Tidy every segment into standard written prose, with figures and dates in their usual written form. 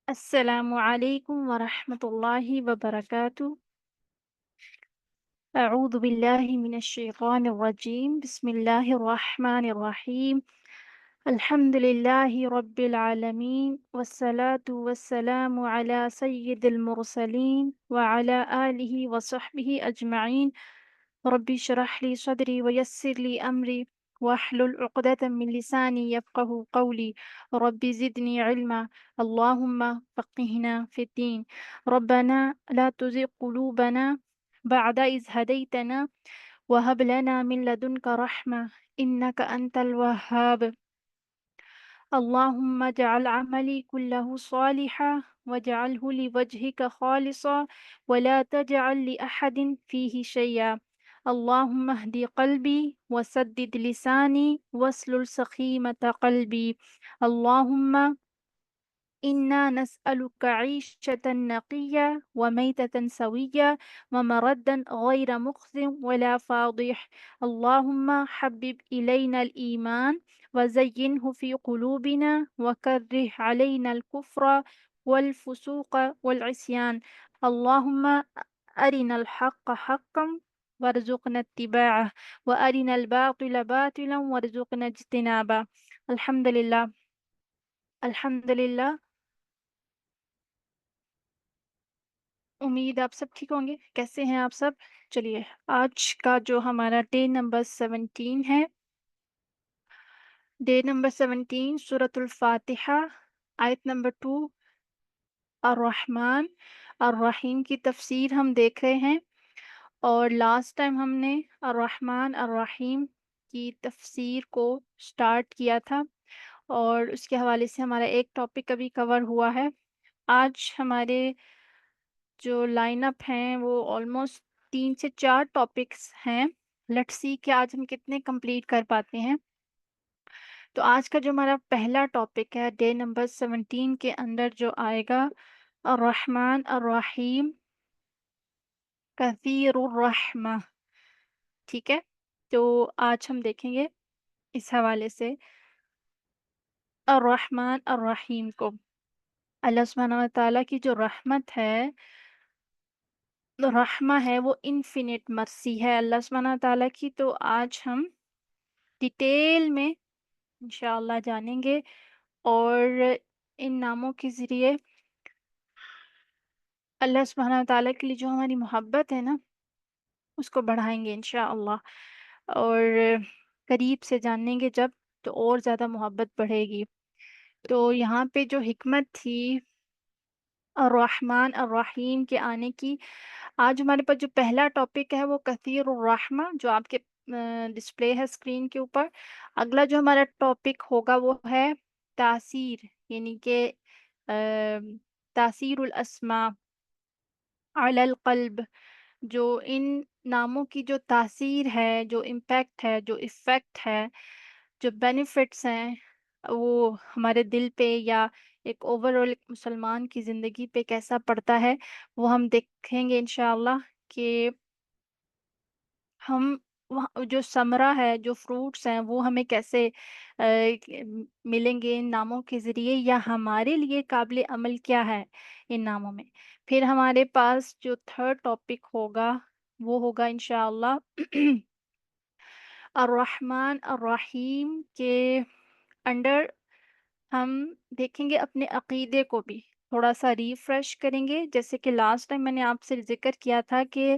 السلام علیکم ورحمۃ اللہ وبرکاتہ۔ اعوذ باللہ من الشیطان الرجیم، بسم اللہ الرحمن الرحیم۔ الحمد للہ رب العالمین، والصلاة والسلام علی سید المرسلین وعلی آلہ وصحبہ اجمعین۔ رب اشرح لی صدری ویسر لی امری واحلل عقدۃ من لسانی یفقہوا قولی۔ رب زدنی علما، اللہم فقہنا فی الدین۔ ربنا لا تزغ قلوبنا بعد إذ هديتنا وهب لنا من لدنك رحمة إنك أنت الوهاب۔ اللهم اجعل عملي كله صالحا واجعله لوجهك خالصا ولا تجعل لأحد فيه شيئا۔ اللهم اهد قلبي وسدد لساني واسلل سخيمة قلبي۔ اللهم إنا نسألك عيشة نقية وميتة سوية ومردا غير مخزٍ ولا فاضح۔ اللهم حبب إلينا الإيمان وزينه في قلوبنا وكره علينا الكفر والفسوق والعصيان۔ اللهم أرنا الحق حقا وارزقنا اتباعه وأرنا الباطل باطلا وارزقنا اجتنابه۔ الحمد للہ، الحمد للہ۔ امید آپ سب ٹھیک ہوں گے۔ کیسے ہیں آپ سب؟ چلیے، آج کا جو ہمارا ڈے نمبر 17 ہے، ڈے نمبر 17 سورۃ الفاتحہ، آیت نمبر 2، الرحمن الرحیم کی تفسیر ہم دیکھ رہے ہیں، اور لاسٹ ٹائم ہم نے الرحمن الرحیم کی تفسیر کو سٹارٹ کیا تھا، اور اس کے حوالے سے ہمارا ایک ٹاپک ابھی کور ہوا ہے۔ آج ہمارے جو لائن اپ ہیں وہ آلموسٹ 3 سے 4 ٹاپکس ہیں۔ لیٹس سی کہ آج ہم کتنے کمپلیٹ کر پاتے ہیں۔ تو آج کا جو ہمارا پہلا ٹاپک ہے ڈے نمبر 17 کے اندر جو آئے گا، الرحمن الرحیم کثیر الرحمہ، ٹھیک ہے؟ تو آج ہم دیکھیں گے اس حوالے سے الرحمن الرحیم کو۔ اللہ سبحانہ و تعالیٰ کی جو رحمت ہے، رحمہ ہے، وہ انفینٹ مرسی ہے اللہ سبحانہ تعالیٰ کی۔ تو آج ہم ڈیٹیل میں انشاءاللہ جانیں گے، اور ان ناموں کے ذریعے اللہ سبحانہ تعالیٰ کے لیے جو ہماری محبت ہے نا، اس کو بڑھائیں گے انشاءاللہ، اور قریب سے جانیں گے جب، تو اور زیادہ محبت بڑھے گی۔ تو یہاں پہ جو حکمت تھی الرحمن الرحیم کے آنے کی، آج ہمارے پاس جو پہلا ٹاپک ہے وہ کثیر الرحمہ، جو آپ کے ڈسپلے ہے اسکرین کے اوپر۔ اگلا جو ہمارا ٹاپک ہوگا وہ ہے تاثیر، یعنی کہ تاثیر الاسماء علی القلب، جو ان ناموں کی جو تاثیر ہے، جو امپیکٹ ہے، جو افیکٹ ہے، جو بینیفٹس ہیں، وہ ہمارے دل پہ یا ایک اوور آل مسلمان کی زندگی پہ کیسا پڑتا ہے، وہ ہم دیکھیں گے انشاءاللہ، کہ ہم جو ثمرہ ہے، جو فروٹس ہیں، وہ ہمیں کیسے ملیں گے ان ناموں کے ذریعے، یا ہمارے لیے قابل عمل کیا ہے ان ناموں میں۔ پھر ہمارے پاس جو تھرڈ ٹاپک ہوگا وہ ہوگا انشاءاللہ الرحمن الرحیم کے انڈر ہم دیکھیں گے اپنے عقیدے کو بھی تھوڑا سا ریفریش کریں گے، جیسے کہ لاسٹ ٹائم میں نے آپ سے ذکر کیا تھا کہ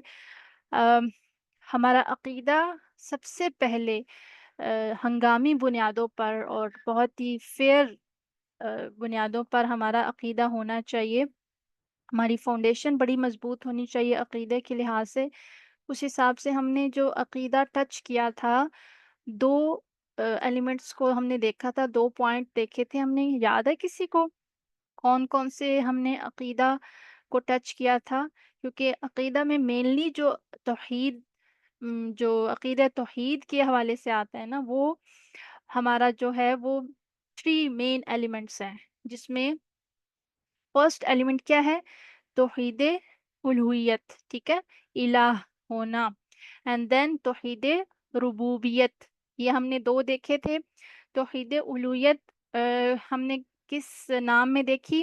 ہمارا عقیدہ سب سے پہلے ہنگامی بنیادوں پر اور بہت ہی فیئر بنیادوں پر ہمارا عقیدہ ہونا چاہیے۔ ہماری فاؤنڈیشن بڑی مضبوط ہونی چاہیے عقیدے کے لحاظ سے۔ اس حساب سے ہم نے جو عقیدہ ٹچ کیا تھا، 2 ایلیمنٹس کو ہم نے دیکھا تھا، 2 پوائنٹ دیکھے تھے ہم نے، یاد ہے کسی کو کون کون سے ہم نے عقیدہ کو ٹچ کیا تھا؟ کیونکہ عقیدہ میں مینلی جو توحید، جو عقیدہ توحید کے حوالے سے آتا ہے نا، وہ ہمارا جو ہے وہ 3 مین ایلیمنٹس ہیں، جس میں فرسٹ ایلیمنٹ کیا ہے؟ توحید الوہیت، ٹھیک ہے، الہ ہونا، اینڈ دین توحید ربوبیت، یہ ہم نے 2 دیکھے تھے۔ توحید الوہیت ہم نے کس نام میں دیکھی؟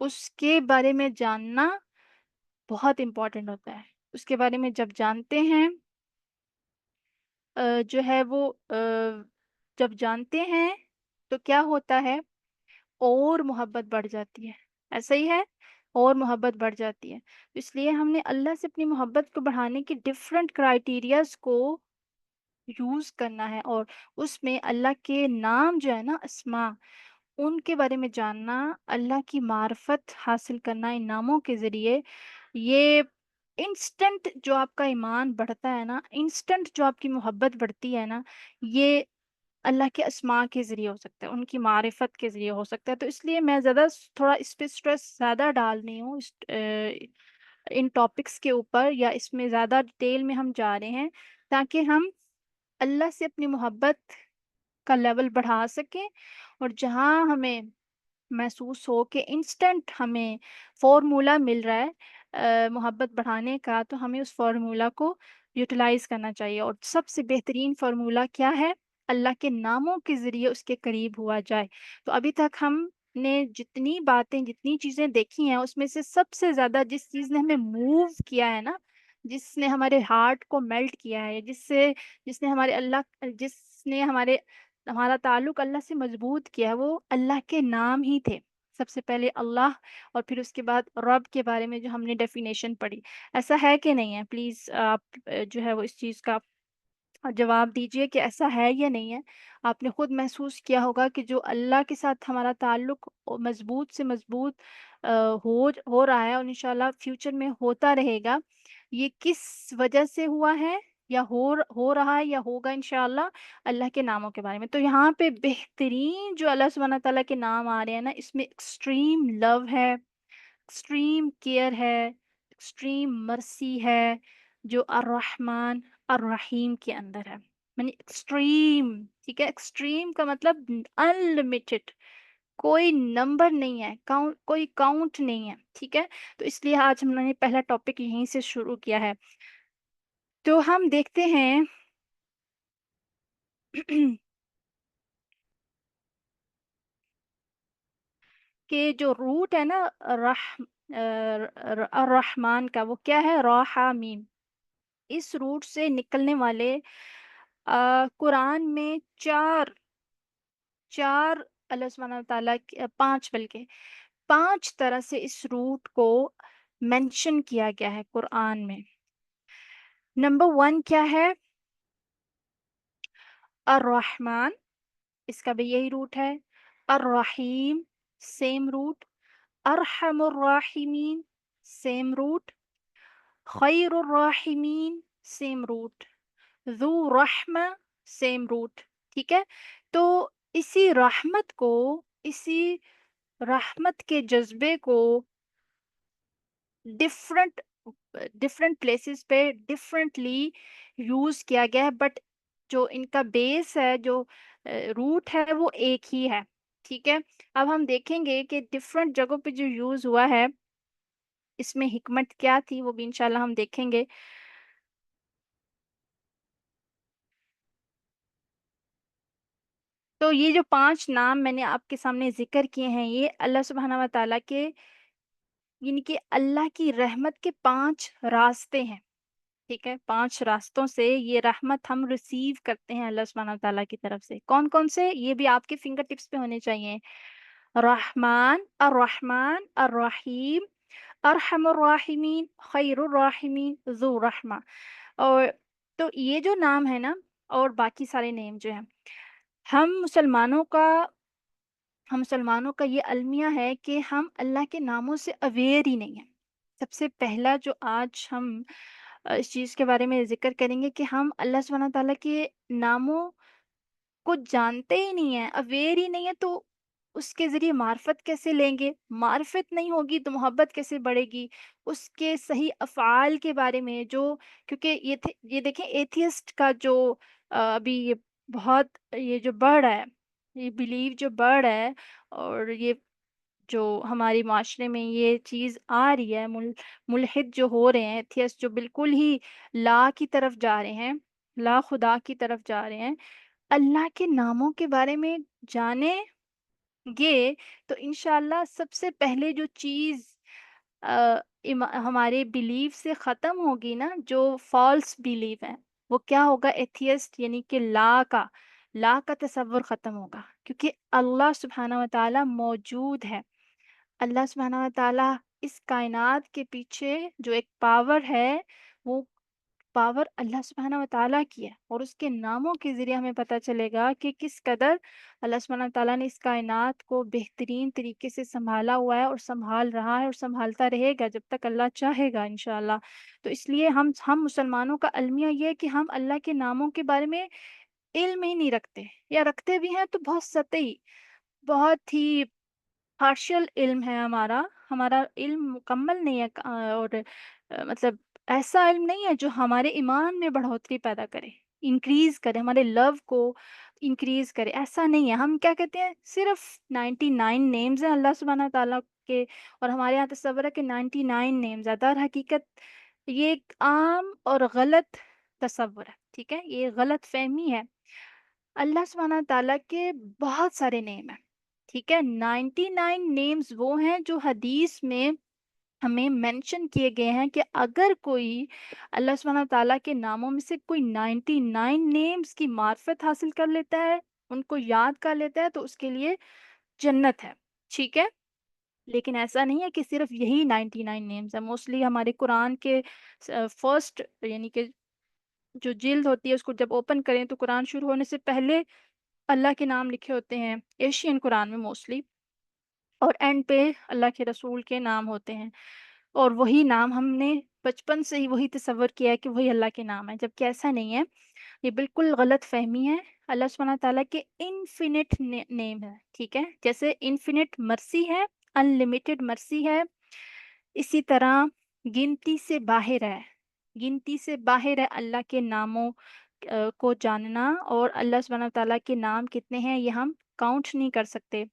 اس کے بارے میں جاننا بہت امپورٹنٹ ہوتا ہے۔ اس کے بارے میں جب جانتے ہیں جو ہے وہ جب جانتے ہیں تو کیا ہوتا ہے، اور محبت بڑھ جاتی ہے۔ ایسا ہی ہے، اور محبت بڑھ جاتی ہے۔ اس لیے ہم نے اللہ سے اپنی محبت کو بڑھانے کی ڈفرینٹ کرائٹیریاز کو یوز کرنا ہے، اور اس میں اللہ کے نام جو ہے نا، اسما، ان کے بارے میں جاننا، اللہ کی معرفت حاصل کرنا ان ناموں کے ذریعے، یہ انسٹنٹ جو آپ کا ایمان بڑھتا ہے نا، انسٹنٹ جو آپ کی محبت بڑھتی ہے نا، یہ اللہ کے اسماء کے ذریعے ہو سکتا ہے، ان کی معرفت کے ذریعے ہو سکتا ہے۔ تو اس لیے میں زیادہ تھوڑا اس پہ اسٹریس زیادہ ڈال رہی ہوں، ان ٹاپکس کے اوپر، یا اس میں زیادہ ڈیٹیل میں ہم جا رہے ہیں تاکہ ہم اللہ سے اپنی محبت کا لیول بڑھا سکیں، اور جہاں ہمیں محسوس ہو کہ انسٹنٹ ہمیں فارمولا مل رہا ہے محبت بڑھانے کا، تو ہمیں اس فارمولا کو یوٹیلائز کرنا چاہیے۔ اور سب سے بہترین فارمولا کیا ہے؟ اللہ کے ناموں کے ذریعے اس کے قریب ہوا جائے۔ تو ابھی تک ہم نے جتنی باتیں، جتنی چیزیں دیکھی ہیں، اس میں سے سب سے زیادہ جس چیز نے ہمیں موو کیا ہے نا، جس نے ہمارے ہارٹ کو میلٹ کیا ہے، جس نے ہمارا تعلق اللہ سے مضبوط کیا ہے، وہ اللہ کے نام ہی تھے۔ سب سے پہلے اللہ، اور پھر اس کے بعد رب کے بارے میں جو ہم نے ڈیفینیشن پڑھی۔ ایسا ہے کہ نہیں ہے؟ پلیز آپ جو ہے وہ اس چیز کا جواب دیجئے کہ ایسا ہے یا نہیں ہے۔ آپ نے خود محسوس کیا ہوگا کہ جو اللہ کے ساتھ ہمارا تعلق مضبوط سے مضبوط ہو رہا ہے، اور انشاءاللہ فیوچر میں ہوتا رہے گا، یہ کس وجہ سے ہوا ہے، یا ہو رہا ہے، یا ہوگا انشاءاللہ اللہ کے ناموں کے بارے میں۔ تو یہاں پہ بہترین جو اللہ سبحانہ تعالیٰ کے نام آ رہے ہیں نا، اس میں ایکسٹریم لو ہے، ایکسٹریم کیئر ہے، ایکسٹریم مرسی ہے، جو الرحمن الرحیم کے اندر ہے۔ یعنی ایکسٹریم، ٹھیک ہے، ایکسٹریم کا مطلب انلمیٹڈ، کوئی نمبر نہیں ہے، کوئی کاؤنٹ نہیں ہے، ٹھیک ہے۔ تو اس لیے آج ہم نے پہلا ٹاپک یہیں سے شروع کیا ہے۔ تو ہم دیکھتے ہیں کہ جو روٹ ہے نا، الرحمن کا، وہ کیا ہے؟ راحہ میم۔ اس روٹ سے نکلنے والے قرآن میں چار اللہ سبحانہ تعالیٰ پانچ، بلکہ پانچ طرح سے اس روٹ کو مینشن کیا گیا ہے قرآن میں۔ نمبر 1 کیا ہے؟ الرحمن، اس کا بھی یہی روٹ ہے۔ الرحیم، سیم روٹ۔ ارحم الراحمین، سیم روٹ۔ خیر الراحمین، سیم روٹ۔ ذو رحمہ، سیم روٹ، ٹھیک ہے۔ تو اسی رحمت کو، اسی رحمت کے جذبے کو ڈفرنٹ ڈفرنٹ پلیسز پہ ڈفرینٹلی یوز کیا گیا ہے، بٹ جو ان کا بیس ہے، جو روٹ ہے، وہ ایک ہی ہے، ٹھیک ہے۔ اب ہم دیکھیں گے کہ ڈفرنٹ جگہوں پہ جو یوز ہوا ہے، اس میں حکمت کیا تھی، وہ بھی انشاءاللہ ہم دیکھیں گے۔ تو یہ جو 5 نام میں نے آپ کے سامنے ذکر کیے ہیں، یہ اللہ سبحانہ و تعالیٰ کے، یعنی کہ اللہ کی رحمت کے 5 راستے ہیں، ٹھیک ہے۔ 5 راستوں سے یہ رحمت ہم ریسیو کرتے ہیں اللہ سبحانہ و تعالیٰ کی طرف سے۔ کون کون سے؟ یہ بھی آپ کے فنگر ٹپس پہ ہونے چاہیے۔ رحمان، الرحمن، الرحیم، ارحم الراحمین، خیر الراحمین، ذو رحمہ۔ اور تو یہ جو نام ہے نا، اور باقی سارے نیم جو ہیں، ہم مسلمانوں کا یہ المیہ ہے کہ ہم اللہ کے ناموں سے اویئر ہی نہیں ہیں۔ سب سے پہلا جو آج ہم اس چیز کے بارے میں ذکر کریں گے کہ ہم اللہ سبحانہ تعالیٰ کے ناموں کو جانتے ہی نہیں ہیں، اویئر ہی نہیں ہے، تو اس کے ذریعے معرفت کیسے لیں گے؟ معرفت نہیں ہوگی تو محبت کیسے بڑھے گی؟ اس کے صحیح افعال کے بارے میں کیونکہ یہ دیکھیں، ایتھیسٹ کا جو ابھی یہ بہت، یہ جو بڑھ رہا ہے، یہ بلیو جو بڑھ رہا ہے، اور یہ جو ہماری معاشرے میں یہ چیز آ رہی ہے، ملحد جو ہو رہے ہیں، ایتھیسٹ جو بالکل ہی لا کی طرف جا رہے ہیں، لا خدا کی طرف جا رہے ہیں، اللہ کے ناموں کے بارے میں جانیں، گے تو انشاءاللہ سب سے پہلے جو چیز ہمارے بلیف سے ختم ہوگی نا، جو فالس بلیف ہے، وہ کیا ہوگا؟ ایتھیسٹ یعنی کہ لا کا تصور ختم ہوگا، کیونکہ اللہ سبحانہ و تعالیٰ موجود ہے۔ اللہ سبحانہ و تعالیٰ اس کائنات کے پیچھے جو ایک پاور ہے، وہ پاور اللہ سبحانہ و تعالیٰ کی ہے، اور اس کے ناموں کے ذریعے ہمیں پتہ چلے گا کہ کس قدر اللہ سبحانہ و تعالیٰ نے اس کائنات کو بہترین طریقے سے سنبھالا ہوا ہے، اور سنبھال رہا ہے، اور سنبھالتا رہے گا جب تک اللہ چاہے گا انشاءاللہ۔ تو اس لیے ہم مسلمانوں کا المیہ یہ ہے کہ ہم اللہ کے ناموں کے بارے میں علم ہی نہیں رکھتے، یا رکھتے بھی ہیں تو بہت سطحی، بہت ہی پارشل علم ہے ہمارا۔ ہمارا علم مکمل نہیں ہے، اور مطلب ایسا علم نہیں ہے جو ہمارے ایمان میں بڑھوتری پیدا کرے، انکریز کرے، ہمارے لو کو انکریز کرے، ایسا نہیں ہے۔ ہم کیا کہتے ہیں؟ صرف 99 نیمز ہیں اللہ سبحانہ تعالیٰ کے، اور ہمارے یہاں تصور ہے کہ 99 نیمز ہے۔ در حقیقت یہ ایک عام اور غلط تصور ہے، ٹھیک ہے؟ یہ غلط فہمی ہے۔ اللہ سبحانہ تعالیٰ کے بہت سارے نیم ہیں، ٹھیک ہے؟ 99 نیمز وہ ہیں جو حدیث میں ہمیں مینشن کیے گئے ہیں کہ اگر کوئی اللہ سبحانہ تعالیٰ کے ناموں میں سے کوئی 99 نیمز کی معرفت حاصل کر لیتا ہے، ان کو یاد کر لیتا ہے، تو اس کے لیے جنت ہے، ٹھیک ہے؟ لیکن ایسا نہیں ہے کہ صرف یہی 99 نیمز ہیں۔ موسٹلی ہمارے قرآن کے فرسٹ یعنی کہ جو جلد ہوتی ہے، اس کو جب اوپن کریں تو قرآن شروع ہونے سے پہلے اللہ کے نام لکھے ہوتے ہیں، ایشین قرآن میں موسٹلی، اور اینڈ پہ اللہ کے رسول کے نام ہوتے ہیں، اور وہی نام ہم نے بچپن سے ہی وہی تصور کیا ہے کہ وہی اللہ کے نام ہے، جبکہ ایسا نہیں ہے۔ یہ بالکل غلط فہمی ہے۔ اللہ سبحانہ تعالیٰ کے انفینٹ نیم ہے، ٹھیک ہے؟ جیسے انفینٹ مرسی ہے، ان لمیٹڈ مرسی ہے، اسی طرح گنتی سے باہر ہے، گنتی سے باہر ہے اللہ کے ناموں کو جاننا، اور اللہ سبحانہ تعالیٰ کے نام کتنے ہیں یہ ہم کاؤنٹ نہیں کر سکتے،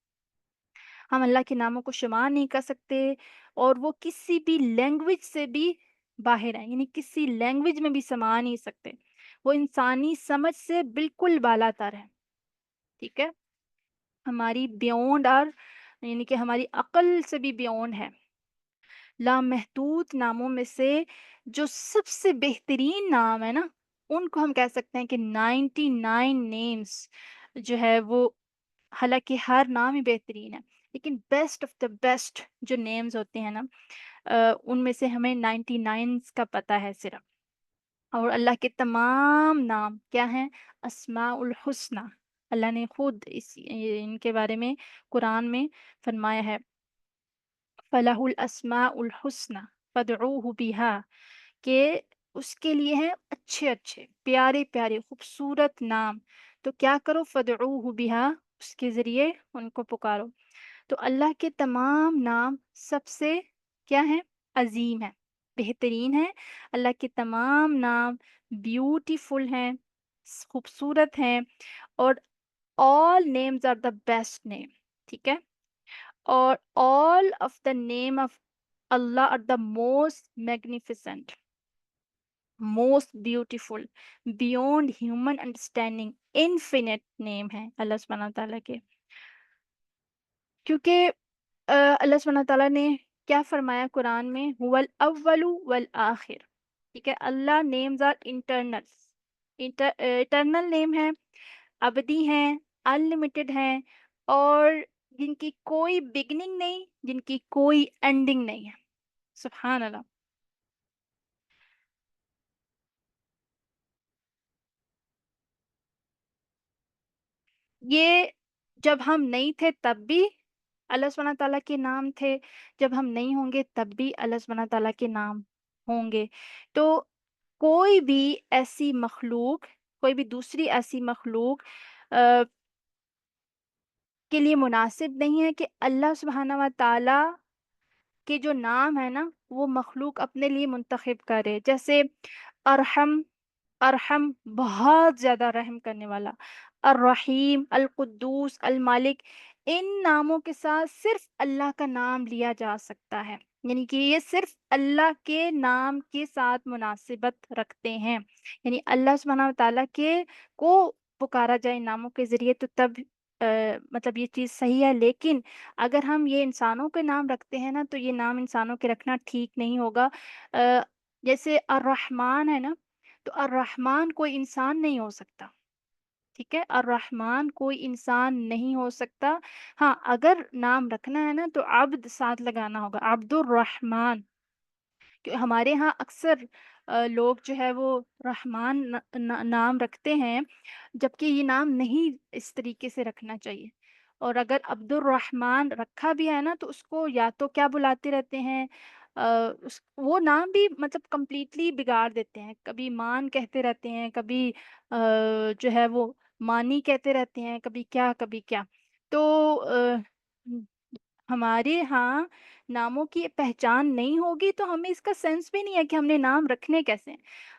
ہم اللہ کے ناموں کو شمار نہیں کر سکتے، اور وہ کسی بھی لینگویج سے بھی باہر ہیں، یعنی کسی لینگویج میں بھی سما نہیں سکتے، وہ انسانی سمجھ سے بالکل بالا تر ہے، ٹھیک ہے؟ ہماری بیونڈ، اور یعنی کہ ہماری عقل سے بھی بیونڈ ہے۔ لامحدود ناموں میں سے جو سب سے بہترین نام ہے نا، ان کو ہم کہہ سکتے ہیں کہ 99 نیمز جو ہے وہ، حالانکہ ہر نام ہی بہترین ہے، لیکن بیسٹ آف دا بیسٹ جو نیمز ہوتے ہیں نا، ان میں سے ہمیں 99 کا پتہ ہے صرف۔ اور اللہ کے تمام نام کیا ہیں؟ اسماء الحسنہ۔ اللہ نے خود ان کے بارے میں قرآن میں فرمایا ہے، فَلَهُ الْأَسْمَاءُ الْحُسْنَى فَادْعُوهُ بِهَا، کہ اس کے لیے ہیں اچھے اچھے پیارے پیارے خوبصورت نام، تو کیا کرو؟ فَادْعُوهُ بِهَا، اس کے ذریعے ان کو پکارو۔ تو اللہ کے تمام نام سب سے کیا ہیں؟ عظیم ہیں، بہترین ہیں۔ اللہ کے تمام نام بیوٹیفل ہیں، خوبصورت ہیں، اور all names are the best name، ٹھیک ہے؟ اور all of the name of Allah are the most magnificent, most beautiful, beyond human understanding، infinite name ہے اللہ سبحانہ تعالیٰ کے، کیونکہ اللہ سبحانہ تعالیٰ نے کیا فرمایا قرآن میں؟ هو الاول والآخر، ٹھیک ہے؟ اللہ نیمز آر انٹرنل نیم ہے، ابدی ہیں، انلمیٹڈ ہیں، اور جن کی کوئی بگننگ نہیں، جن کی کوئی اینڈنگ نہیں ہے۔ سبحان اللہ۔ یہ جب ہم نہیں تھے تب بھی اللہ سبحانہ تعالیٰ کے نام تھے، جب ہم نہیں ہوں گے تب بھی اللہ سبحانہ تعالیٰ کے نام ہوں گے۔ تو کوئی بھی ایسی مخلوق، کوئی بھی دوسری ایسی مخلوق کے لیے مناسب نہیں ہے کہ اللہ سبحانہ و تعالیٰ کے جو نام ہے نا، وہ مخلوق اپنے لیے منتخب کرے۔ جیسے ارحم، ارحم بہت زیادہ رحم کرنے والا، الرحیم، القدوس، المالک، ان ناموں کے ساتھ صرف اللہ کا نام لیا جا سکتا ہے، یعنی کہ یہ صرف اللہ کے نام کے ساتھ مناسبت رکھتے ہیں، یعنی اللہ سبحانہ و تعالیٰ کے کو پکارا جائے ان ناموں کے ذریعے، تو تب مطلب یہ چیز صحیح ہے، لیکن اگر ہم یہ انسانوں کے نام رکھتے ہیں نا تو یہ نام انسانوں کے رکھنا ٹھیک نہیں ہوگا۔ آ، جیسے الرحمن ہے نا، تو الرحمن کوئی انسان نہیں ہو سکتا، ٹھیک ہے؟ الرحمن کوئی انسان نہیں ہو سکتا۔ ہاں، اگر نام رکھنا ہے نا تو عبد ساتھ لگانا ہوگا، عبد الرحمن۔ کہ ہمارے ہاں اکثر لوگ جو ہے وہ رحمان نام رکھتے ہیں، جبکہ یہ نام نہیں اس طریقے سے رکھنا چاہیے۔ اور اگر عبد الرحمن رکھا بھی ہے نا تو اس کو یا تو کیا بلاتے رہتے ہیں، وہ نام بھی مطلب کمپلیٹلی بگاڑ دیتے ہیں، کبھی مان کہتے رہتے ہیں، کبھی جو ہے وہ مانی کہتے رہتے ہیں، کبھی کیا کبھی کیا۔ تو ہمارے ہاں ناموں کی پہچان نہیں ہوگی تو ہمیں اس کا سینس بھی نہیں ہے کہ ہم نے نام رکھنے کیسے ہیں۔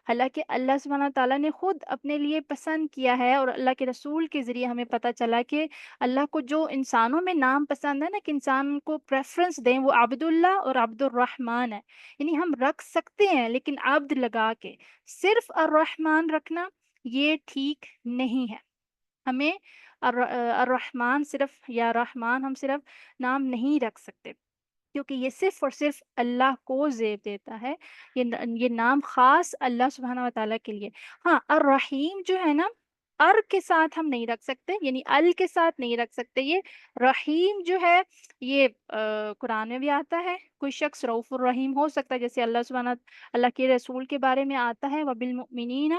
حالانکہ اللہ سبحانہ تعالیٰ نے خود اپنے لیے پسند کیا ہے، اور اللہ کے رسول کے ذریعے ہمیں پتہ چلا کہ اللہ کو جو انسانوں میں نام پسند ہے نا، کہ انسان کو پریفرنس دیں، وہ عبد اللہ اور عبد الرحمن ہے۔ یعنی ہم رکھ سکتے ہیں لیکن عبد لگا کے، صرف الرحمن رکھنا یہ ٹھیک نہیں ہے۔ ہمیں الرحمن صرف یا رحمان ہم صرف نام نہیں رکھ سکتے، کیونکہ یہ صرف اور صرف اللہ کو زیب دیتا ہے۔ یہ نام خاص اللہ سبحانہ و تعالیٰ کے لیے۔ ہاں، الرحیم جو ہے نا، ار کے ساتھ ہم نہیں رکھ سکتے، یعنی ال کے ساتھ نہیں رکھ سکتے۔ یہ رحیم جو ہے یہ قرآن میں بھی آتا ہے، کوئی شخص رؤوف الرحیم ہو سکتا ہے، جیسے اللہ کے رسول کے بارے میں آتا ہے وَبِالْمُؤْمِنِينَ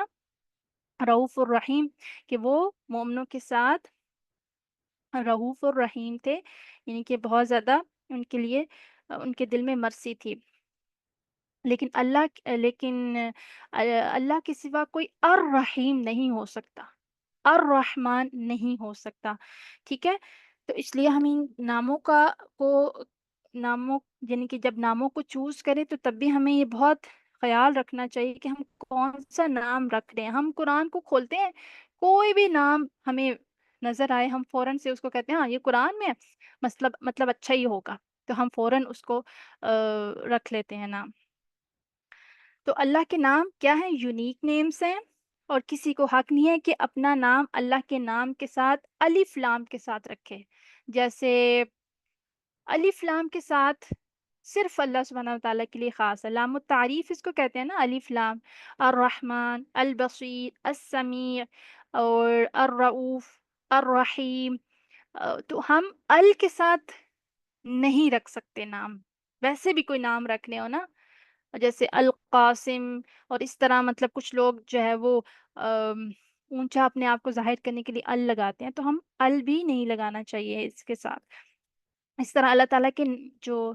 رؤوف الرحیم، کہ وہ مومنوں کے ساتھ رؤوف الرحیم تھے، یعنی کہ بہت زیادہ ان کے لیے ان کے دل میں مرسی تھی۔ اللہ کے سوا کوئی الرحیم نہیں ہو سکتا، الرحمن نہیں ہو سکتا، ٹھیک ہے؟ تو اس لیے ہم ان کو ناموں یعنی کہ جب ناموں کو چوز کریں تو تب بھی ہمیں یہ بہت خیال رکھنا چاہیے کہ ہم کون سا نام رکھ رہے ہیں۔ ہم قرآن کو کھولتے ہیں، کوئی بھی نام ہمیں نظر آئے ہم فوراً سے اس کو کہتے ہیں ہاں یہ قرآن میں ہے، مطلب اچھا ہی ہوگا، تو ہم فوراً اس کو رکھ لیتے ہیں نام۔ تو اللہ کے نام کیا ہیں؟ یونیک نیمز ہیں، اور کسی کو حق نہیں ہے کہ اپنا نام اللہ کے نام کے ساتھ الف لام کے ساتھ رکھے۔ جیسے الف لام کے ساتھ صرف اللہ سبحانہ و تعالیٰ کے لیے خاص ہے، لام التعریف اس کو کہتے ہیں نا، الف لام۔ الرحمن، البصیر، السمیع، اور الرؤوف، الرحیم۔ تو ہم ال کے ساتھ نہیں رکھ سکتے نام، ویسے بھی کوئی نام رکھنے ہو نا، جیسے القاسم، اور اس طرح مطلب کچھ لوگ جو ہے وہ اونچا اپنے آپ کو ظاہر کرنے کے لیے ال لگاتے ہیں، تو ہم ال بھی نہیں لگانا چاہیے اس کے ساتھ۔ اس طرح اللہ تعالیٰ کے جو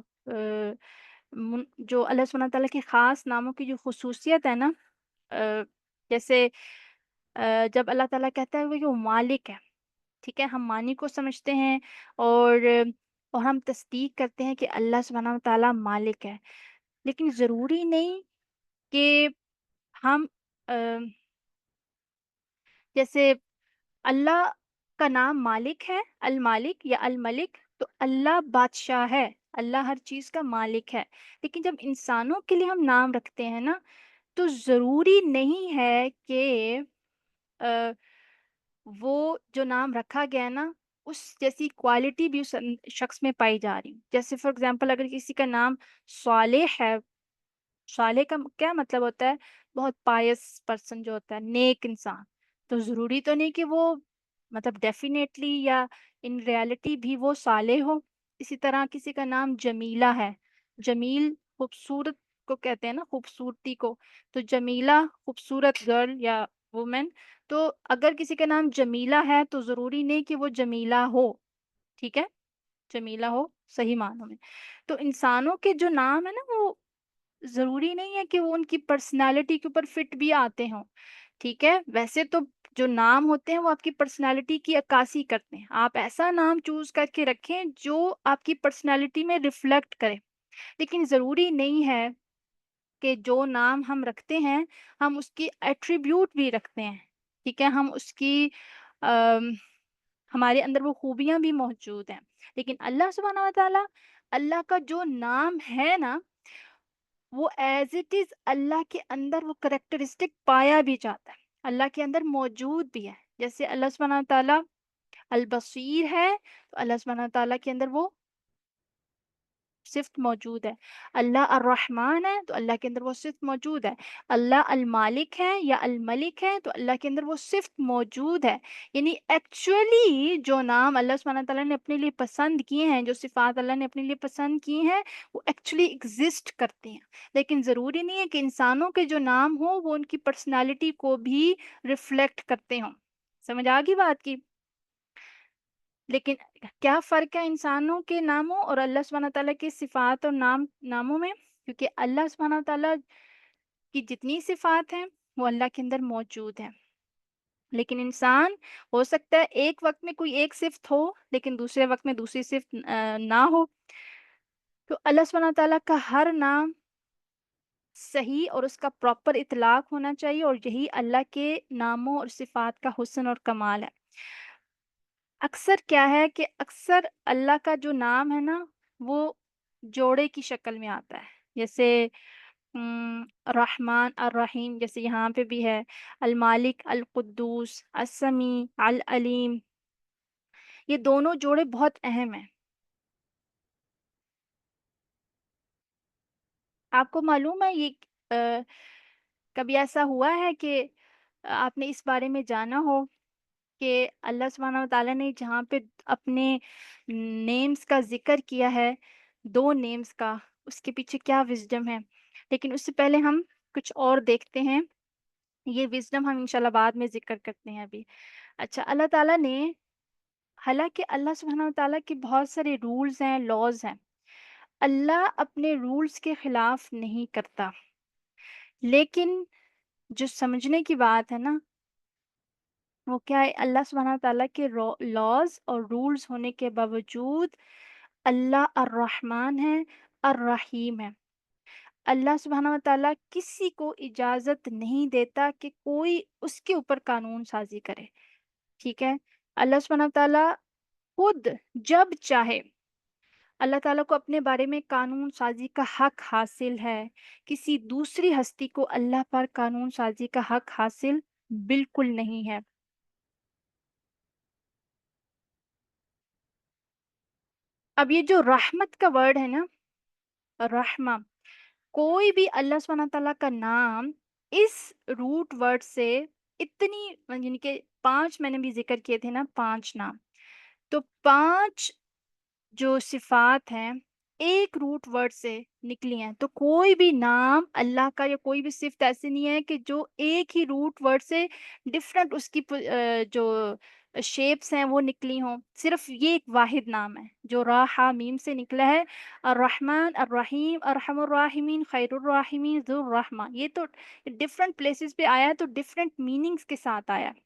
جو اللہ سبحانہ تعالیٰ کے خاص ناموں کی جو خصوصیت ہے نا، آ، جیسے جب اللہ تعالیٰ کہتا ہے کہ وہ مالک ہے، ٹھیک ہے، ہم مانی کو سمجھتے ہیں، اور ہم تصدیق کرتے ہیں کہ اللہ سبحانہ تعالیٰ مالک ہے، لیکن ضروری نہیں کہ ہم آ، جیسے اللہ کا نام مالک ہے، المالک یا الملک، تو اللہ بادشاہ ہے، اللہ ہر چیز کا مالک ہے، لیکن جب انسانوں کے لیے ہم نام رکھتے ہیں نا تو ضروری نہیں ہے کہ وہ جو نام رکھا گیا ہے نا اس جیسی کوالٹی بھی اس شخص میں پائی جا رہی۔ جیسے فار ایگزامپل اگر کسی کا نام صالح ہے، صالح کا کیا مطلب ہوتا ہے؟ بہت پائس پرسن جو ہوتا ہے، نیک انسان، تو ضروری تو نہیں کہ وہ مطلب ڈیفینیٹلی یا ان ریالٹی بھی وہ صالح ہو۔ اسی طرح کسی کا نام جمیلہ ہے، جمیل خوبصورت کو کہتے ہیں نا، خوبصورتی کو، تو جمیلہ خوبصورت گرل یا وومن، تو اگر کسی کا نام جمیلہ ہے تو ضروری نہیں کہ وہ جمیلہ ہو، ٹھیک ہے، جمیلہ ہو صحیح معنوں میں۔ تو انسانوں کے جو نام ہے نا وہ ضروری نہیں ہے کہ وہ ان کی پرسنالٹی کے اوپر فٹ بھی آتے ہوں، ٹھیک ہے؟ ویسے تو جو نام ہوتے ہیں وہ آپ کی پرسنالٹی کی عکاسی کرتے ہیں، آپ ایسا نام چوز کر کے رکھیں جو آپ کی پرسنالٹی میں ریفلیکٹ کرے، لیکن ضروری نہیں ہے کہ جو نام ہم رکھتے ہیں ہم اس کی ایٹریبیوٹ بھی رکھتے ہیں، ٹھیک ہے، ہم اس کی ہمارے اندر وہ خوبیاں بھی موجود ہیں، لیکن اللہ سبحانہ و تعالیٰ، اللہ کا جو نام ہے نا وہ ایز اٹ از اللہ کے اندر وہ کریکٹرسٹک پایا بھی جاتا ہے، اللہ کے اندر موجود بھی ہے۔ جیسے اللہ سبحانہ تعالیٰ البصیر ہے تو اللہ سبحانہ تعالیٰ کے اندر وہ صفت موجود ہے، اللہ الرحمن ہے تو اللہ کے اندر وہ صفت موجود ہے، اللہ المالک ہے یا الملک ہے تو اللہ کے اندر وہ صفت موجود ہے۔ یعنی ایکچولی جو نام اللہ سبحانہ تعالیٰ نے اپنے لیے پسند کیے ہیں، جو صفات اللہ نے اپنے لیے پسند کی ہیں، وہ ایکچولی ایگزسٹ کرتے ہیں۔ لیکن ضروری نہیں ہے کہ انسانوں کے جو نام ہوں وہ ان کی پرسنالٹی کو بھی ریفلیکٹ کرتے ہوں۔ سمجھ آ گئی بات کی؟ لیکن کیا فرق ہے انسانوں کے ناموں اور اللہ سبحانہ تعالیٰ کی صفات اور ناموں میں؟ کیونکہ اللہ سبحانہ تعالیٰ کی جتنی صفات ہیں وہ اللہ کے اندر موجود ہیں، لیکن انسان ہو سکتا ہے ایک وقت میں کوئی ایک صفت ہو لیکن دوسرے وقت میں دوسری صفت نہ ہو۔ تو اللہ سبحانہ تعالیٰ کا ہر نام صحیح اور اس کا پراپر اطلاق ہونا چاہیے، اور یہی اللہ کے ناموں اور صفات کا حسن اور کمال ہے۔ اکثر کیا ہے کہ اکثر اللہ کا جو نام ہے نا وہ جوڑے کی شکل میں آتا ہے، جیسے رحمان الرحیم، جیسے یہاں پہ بھی ہے المالک القدوس السمیع العلیم، یہ دونوں جوڑے بہت اہم ہیں۔ آپ کو معلوم ہے یہ آ، کبھی ایسا ہوا ہے کہ آپ نے اس بارے میں جانا ہو کہ اللہ سبحانہ و تعالیٰ نے جہاں پہ اپنے نیمز کا ذکر کیا ہے، دو نیمز کا، اس کے پیچھے کیا وزڈم ہے؟ لیکن اس سے پہلے ہم کچھ اور دیکھتے ہیں، یہ وزڈم ہم انشاءاللہ بعد میں ذکر کرتے ہیں ابھی۔ اچھا، اللہ تعالیٰ نے، حالانکہ اللہ سبحانہ و تعالیٰ کے بہت سارے رولز ہیں، لاز ہیں، اللہ اپنے رولز کے خلاف نہیں کرتا، لیکن جو سمجھنے کی بات ہے نا وہ کیا ہے، اللہ سبحانہ تعالیٰ کے لاز اور رولز ہونے کے باوجود اللہ الرحمن ہے، الرحیم ہے۔ اللہ سبحانہ و تعالیٰ کسی کو اجازت نہیں دیتا کہ کوئی اس کے اوپر قانون سازی کرے، ٹھیک ہے؟ اللہ سبحانہ و تعالیٰ خود جب چاہے، اللہ تعالیٰ کو اپنے بارے میں قانون سازی کا حق حاصل ہے، کسی دوسری ہستی کو اللہ پر قانون سازی کا حق حاصل بالکل نہیں ہے۔ اب یہ جو رحمت کا ورڈ ہے نا، رحمہ، کوئی بھی اللہ سبحانہ تعالیٰ کا نام اس روٹ ورڈ سے اتنی، یعنی کہ 5 میں نے بھی ذکر کیے تھے نا، 5 نام، تو 5 جو صفات ہیں ایک روٹ ورڈ سے نکلی ہیں، تو کوئی بھی نام اللہ کا یا کوئی بھی صفت ایسی نہیں ہے کہ جو ایک ہی روٹ ورڈ سے ڈفرنٹ اس کی جو شیپس ہیں وہ نکلی ہوں، صرف یہ ایک واحد نام ہے جو را ہا میم سے نکلا ہے، الرحمن الرحیم ارحم الراحمین خیر الراحمین ذو الرحمہ۔ یہ تو ڈفرنٹ پلیسز پہ آیا ہے تو ڈفرنٹ میننگز کے ساتھ آیا ہے۔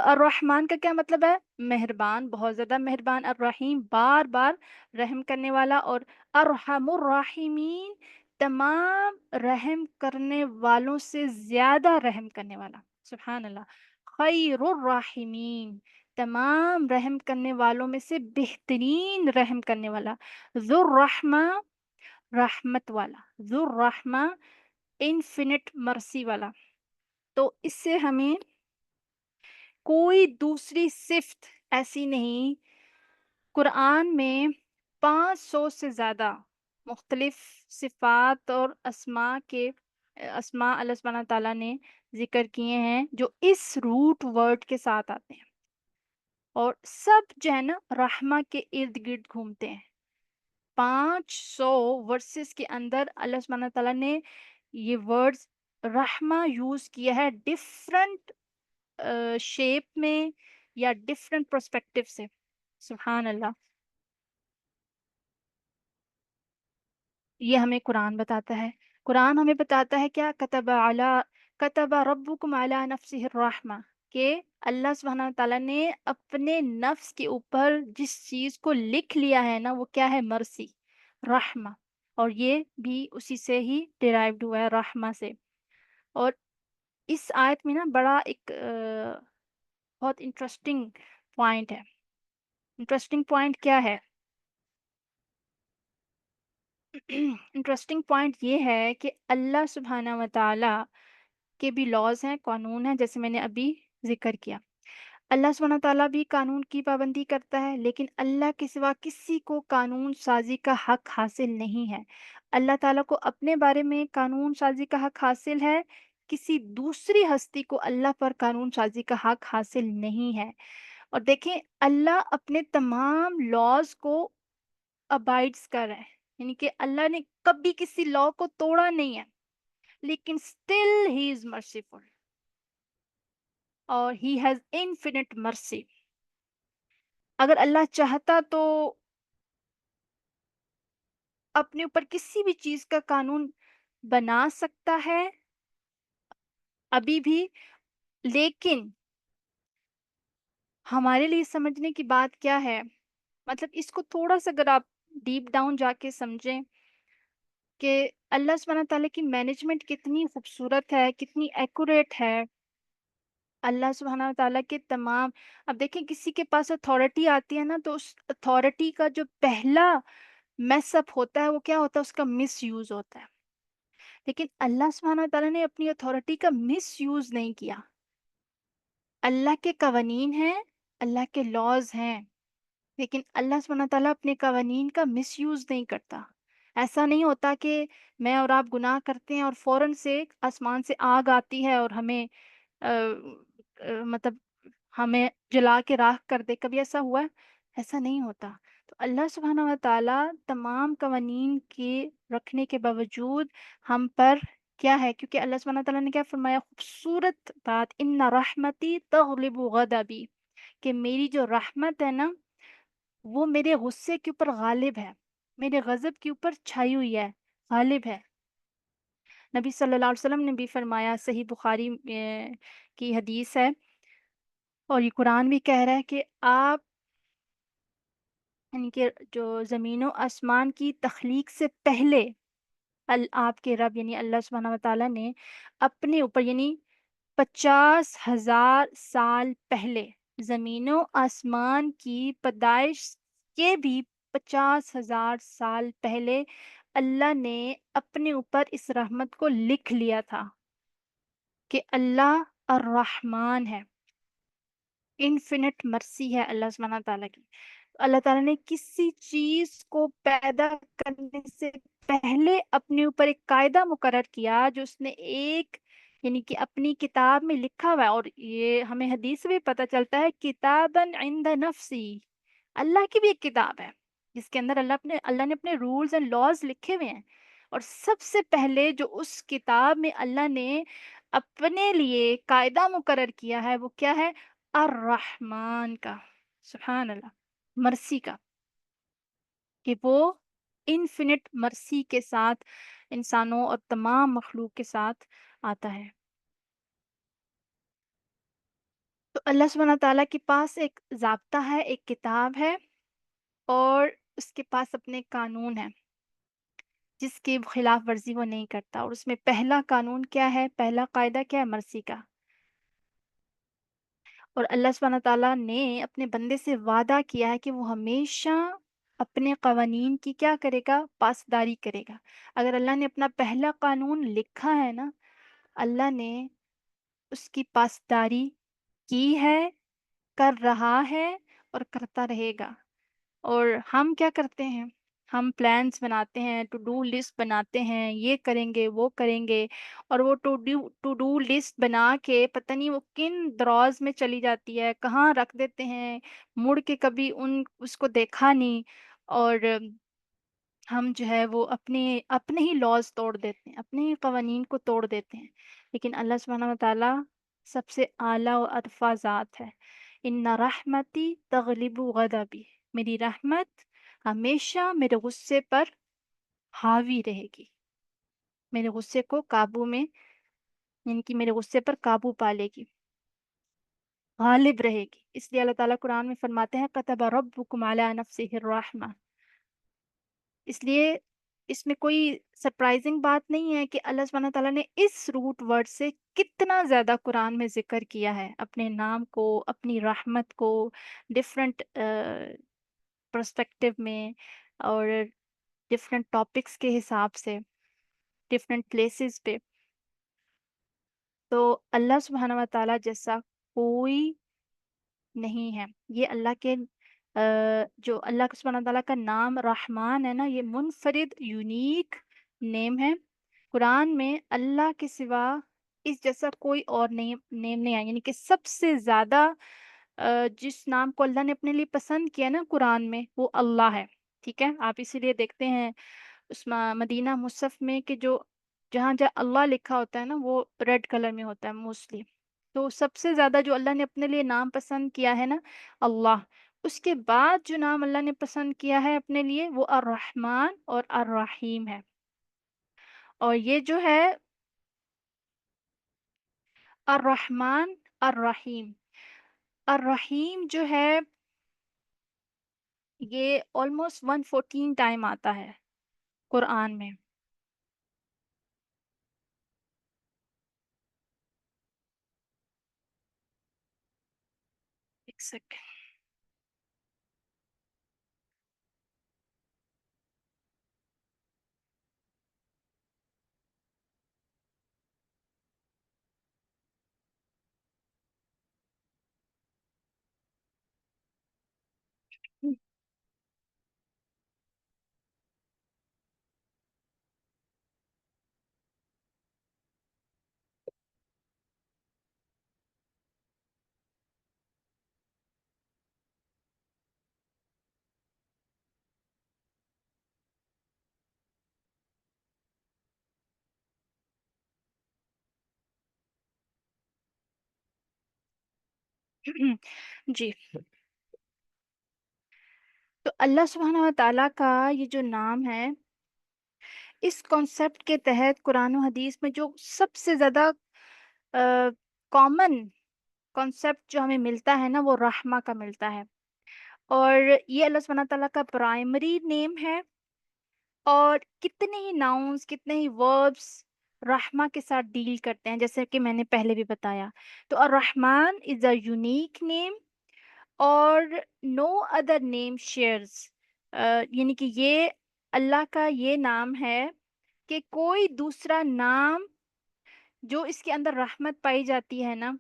الرحمن کا کیا مطلب ہے؟ مہربان، بہت زیادہ مہربان، الرحیم بار بار رحم کرنے والا، اور ارحم الراحمین تمام رحم کرنے والوں سے زیادہ رحم کرنے والا، سبحان اللہ، خیر الراحمین تمام رحم کرنے والوں میں سے بہترین رحم کرنے والا، ذو الرحمہ رحمت والا، ذو الرحمہ انفینٹ مرسی والا۔ تو اس سے ہمیں کوئی دوسری صفت ایسی نہیں، قرآن میں 500 سے زیادہ مختلف صفات اور اسماء اللہ سبحانہ تعالیٰ نے ذکر کیے ہیں جو اس روٹ ورڈ کے ساتھ آتے ہیں، اور سب جو ہے نا رحمہ کے ارد گرد گھومتے ہیں۔ 500 ورسز کے اندر اللہ سبحانہ تعالیٰ نے یہ ورڈز رحمہ یوز کیا ہے ڈفرنٹ شیپ میں یا ڈفرنٹ پرسپیکٹیو سے، سبحان اللہ۔ یہ ہمیں قرآن بتاتا ہے، قرآن ہمیں بتاتا ہے کیا، کتب ربکم علی نفسہ الرحمہ، کہ اللہ سبحانہ تعالیٰ نے اپنے نفس کے اوپر جس چیز کو لکھ لیا ہے نا وہ کیا ہے، مرسی، رحمہ، اور یہ بھی اسی سے ہی ڈیرائیوڈ ہوا ہے، رحمہ سے۔ اور اس آیت میں نا بڑا ایک بہت انٹرسٹنگ پوائنٹ ہے۔ انٹرسٹنگ پوائنٹ کیا ہے؟ انٹرسٹنگ پوائنٹ یہ ہے کہ اللہ سبحانہ و تعالیٰ کے بھی لاز ہیں، قانون ہیں، جیسے میں نے ابھی ذکر کیا۔ اللہ سبحانہ تعالیٰ بھی قانون کی پابندی کرتا ہے، لیکن اللہ کے سوا کسی کو قانون سازی کا حق حاصل نہیں ہے۔ اللہ تعالیٰ کو اپنے بارے میں قانون سازی کا حق حاصل ہے، کسی دوسری ہستی کو اللہ پر قانون سازی کا حق حاصل نہیں ہے۔ اور دیکھیں، اللہ اپنے تمام لاز کو ابائڈس کر رہے ہیں، یعنی کہ اللہ نے کبھی کسی لا کو توڑا نہیں ہے، لیکن still he is merciful اور he has infinite mercy۔ اگر اللہ چاہتا تو اپنے اوپر کسی بھی چیز کا قانون بنا سکتا ہے ابھی بھی، لیکن ہمارے لیے سمجھنے کی بات کیا ہے، مطلب اس کو تھوڑا سا اگر آپ ڈیپ ڈاؤن جا کے سمجھیں کہ اللہ سبحانہ تعالیٰ کی مینجمنٹ کتنی خوبصورت ہے، کتنی ایکوریٹ ہے۔ اللہ سبحانہ تعالیٰ کے تمام، اب دیکھیں کسی کے پاس اتھارٹی آتی ہے نا، تو اس اتھارٹی کا جو پہلا میس اپ ہوتا ہے وہ کیا ہوتا ہے، اس کا مس یوز ہوتا ہے۔ لیکن اللہ سبحانہ تعالیٰ نے اپنی اتھارٹی کا مس یوز نہیں کیا۔ اللہ کے قوانین ہیں، اللہ کے لاز ہیں، لیکن اللہ سبحانہ تعالیٰ اپنے قوانین کا مس یوز نہیں کرتا۔ ایسا نہیں ہوتا کہ میں اور آپ گناہ کرتے ہیں اور فوراً سے آسمان سے آگ آتی ہے اور ہمیں مطلب ہمیں جلا کے راکھ کر دے، کبھی ایسا ہوا ہے؟ ایسا نہیں ہوتا۔ تو اللہ سبحانہ و تعالیٰ تمام قوانین کے رکھنے کے باوجود ہم پر کیا ہے، کیونکہ اللہ سبحانہ تعالیٰ نے کیا فرمایا، خوبصورت بات، ان رحمتی تغلب غضبی، کہ میری جو رحمت ہے نا وہ میرے غصے کے اوپر غالب ہے، میرے غضب کے اوپر چھائی ہوئی ہے، غالب ہے۔ نبی صلی اللہ علیہ وسلم نے بھی فرمایا، صحیح بخاری کی حدیث ہے، اور یہ قرآن بھی کہہ رہا ہے کہ آپ، یعنی کہ جو زمین و آسمان کی تخلیق سے پہلے آپ کے رب یعنی اللہ سبحانہ و تعالیٰ نے اپنے اوپر، یعنی 50,000 سال پہلے، زمین و آسمان کی پیدائش کے بھی 50,000 سال پہلے اللہ نے اپنے اوپر اس رحمت کو لکھ لیا تھا کہ اللہ الرحمن ہے، انفینٹ مرسی ہے اللہ سبحانہ تعالیٰ کی۔ اللہ تعالیٰ نے کسی چیز کو پیدا کرنے سے پہلے اپنے اوپر ایک قاعدہ مقرر کیا، جو اس نے ایک، یعنی کہ اپنی کتاب میں لکھا ہوا ہے، اور یہ ہمیں حدیث سے بھی پتہ چلتا ہے، کتاباً عند نفسی، اللہ کی بھی ایک کتاب ہے جس کے اندر اللہ نے اپنے رولز اینڈ لاز لکھے ہوئے ہیں، اور سب سے پہلے جو اس کتاب میں اللہ نے اپنے لیے قاعدہ مقرر کیا ہے وہ کیا ہے، الرحمن کا، سبحان اللہ، مرسی کا، کہ وہ انفینٹ مرسی کے ساتھ انسانوں اور تمام مخلوق کے ساتھ آتا ہے۔ تو اللہ سبحانہ تعالیٰ کے پاس ایک ضابطہ ہے، ایک کتاب ہے، اور اس کے پاس اپنے قانون ہیں جس کی خلاف ورزی وہ نہیں کرتا، اور اس میں پہلا قانون کیا ہے، پہلا قاعدہ کیا ہے، مرسی کا۔ اور اللہ سبحانہ تعالیٰ نے اپنے بندے سے وعدہ کیا ہے کہ وہ ہمیشہ اپنے قوانین کی کیا کرے گا، پاسداری کرے گا۔ اگر اللہ نے اپنا پہلا قانون لکھا ہے نا، اللہ نے اس کی پاسداری کی ہے، کر رہا ہے اور کرتا رہے گا۔ اور ہم کیا کرتے ہیں، ہم پلانس بناتے ہیں، ٹو ڈو لسٹ بناتے ہیں، یہ کریں گے وہ کریں گے، اور وہ ٹو ڈو لسٹ بنا کے پتہ نہیں وہ کن دراز میں چلی جاتی ہے، کہاں رکھ دیتے ہیں، مڑ کے کبھی اس کو دیکھا نہیں، اور ہم جو ہے وہ اپنے اپنے ہی لاز توڑ دیتے ہیں، اپنے ہی قوانین کو توڑ دیتے ہیں۔ لیکن اللہ سبحانہ و تعالیٰ سب سے اعلیٰ و ارفع ذات ہے۔ ان رحمتی تغلب غضبی، میری رحمت ہمیشہ میرے غصے پر حاوی رہے گی، میرے غصے کو قابو میں، یعنی کہ میرے غصے پر قابو پا لے گی، غالب رہے گی۔ اس لیے اللہ تعالیٰ قرآن میں فرماتے ہیں کتب ربکم علی نفسہ الرحمہ۔ اس لیے اس میں کوئی سرپرائزنگ بات نہیں ہے کہ اللہ سبحانہ تعالیٰ نے اس روٹ ورڈ سے کتنا زیادہ قرآن میں ذکر کیا ہے اپنے نام کو، اپنی رحمت کو، ڈفرینٹ پرسپیکٹو میں، اور ڈفرینٹ ٹاپکس کے حساب سے، ڈفرینٹ پلیسز پہ۔ تو اللہ سبحانہ و تعالیٰ جیسا کوئی نہیں ہے۔ یہ اللہ کے جو اللہ کا سبحانہ تعالیٰ کا نام رحمان ہے نا، یہ منفرد یونیک نیم ہے۔ قرآن میں اللہ کے سوا اس جیسا کوئی اور نیم نہیں آیا، یعنی کہ سب سے زیادہ جس نام کو اللہ نے اپنے لیے پسند کیا نا قرآن میں، وہ اللہ ہے۔ ٹھیک ہے، آپ اسی لیے دیکھتے ہیں اس مدینہ مصحف میں کہ جو جہاں جہاں اللہ لکھا ہوتا ہے نا، وہ ریڈ کلر میں ہوتا ہے موسٹلی۔ تو سب سے زیادہ جو اللہ نے اپنے لیے نام پسند کیا ہے نا، اللہ۔ اس کے بعد جو نام اللہ نے پسند کیا ہے اپنے لیے، وہ الرحمن اور الرحیم ہے۔ اور یہ جو ہے الرحمن الرحیم، الرحیم جو ہے یہ آلموسٹ 114 ٹائم آتا ہے قرآن میں۔ ایک سیکنڈ۔ جی، تو اللہ سبحانہ و تعالیٰ کا یہ جو نام ہے، اس کانسیپٹ کے تحت قرآن و حدیث میں جو سب سے زیادہ کامن کانسیپٹ جو ہمیں ملتا ہے نا، وہ رحمہ کا ملتا ہے۔ اور یہ اللہ سبحانہ تعالیٰ کا پرائمری نیم ہے، اور کتنے ہی ناؤنس، کتنے ہی وربس رحمہ کے ساتھ ڈیل کرتے ہیں، جیسے کہ میں نے پہلے بھی بتایا۔ تو الرحمن از اے یونیک نیم، اور نو ادر نیم شیئرز، یعنی کہ یہ اللہ کا یہ نام ہے کہ کوئی دوسرا نام جو اس کے اندر رحمت پائی جاتی ہے نا،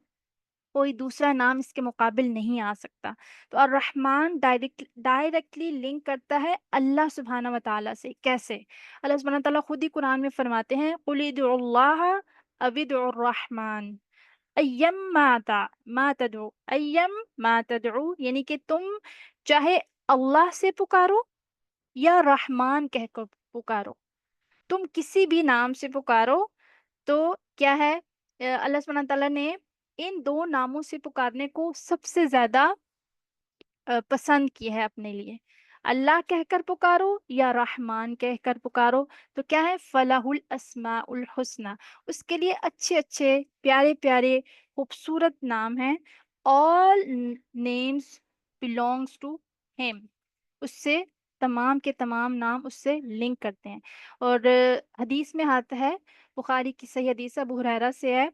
کوئی دوسرا نام اس کے مقابل نہیں آ سکتا۔ تو الرحمن ڈائریکٹلی لنک کرتا ہے اللہ سبحانہ و تعالیٰ سے۔ کیسے؟ اللہ سبحانہ تعالیٰ خود ہی قرآن میں فرماتے ہیں قُلِ ادْعُوا اللَّهَ أَوِ ادْعُوا الرَّحْمَٰنَ ایم ما تدعو، یعنی کہ تم چاہے اللہ سے پکارو یا رحمان کہہ کر پکارو، تم کسی بھی نام سے پکارو، تو کیا ہے، اللہ سبحانہ تعالیٰ نے ان دو ناموں سے پکارنے کو سب سے زیادہ پسند کی ہے اپنے لیے۔ اللہ کہہ کر پکارو یا رحمان کہہ کر پکارو، تو کیا ہے، فلاح الاسماء الحسنہ، اس کے لیے اچھے اچھے پیارے پیارے خوبصورت نام ہیں۔ all names belongs to him، اس سے تمام کے تمام نام اس سے لنک کرتے ہیں۔ اور حدیث میں آتا ہے، بخاری کی صحیح حدیث ابو ہریرہ سے ہے،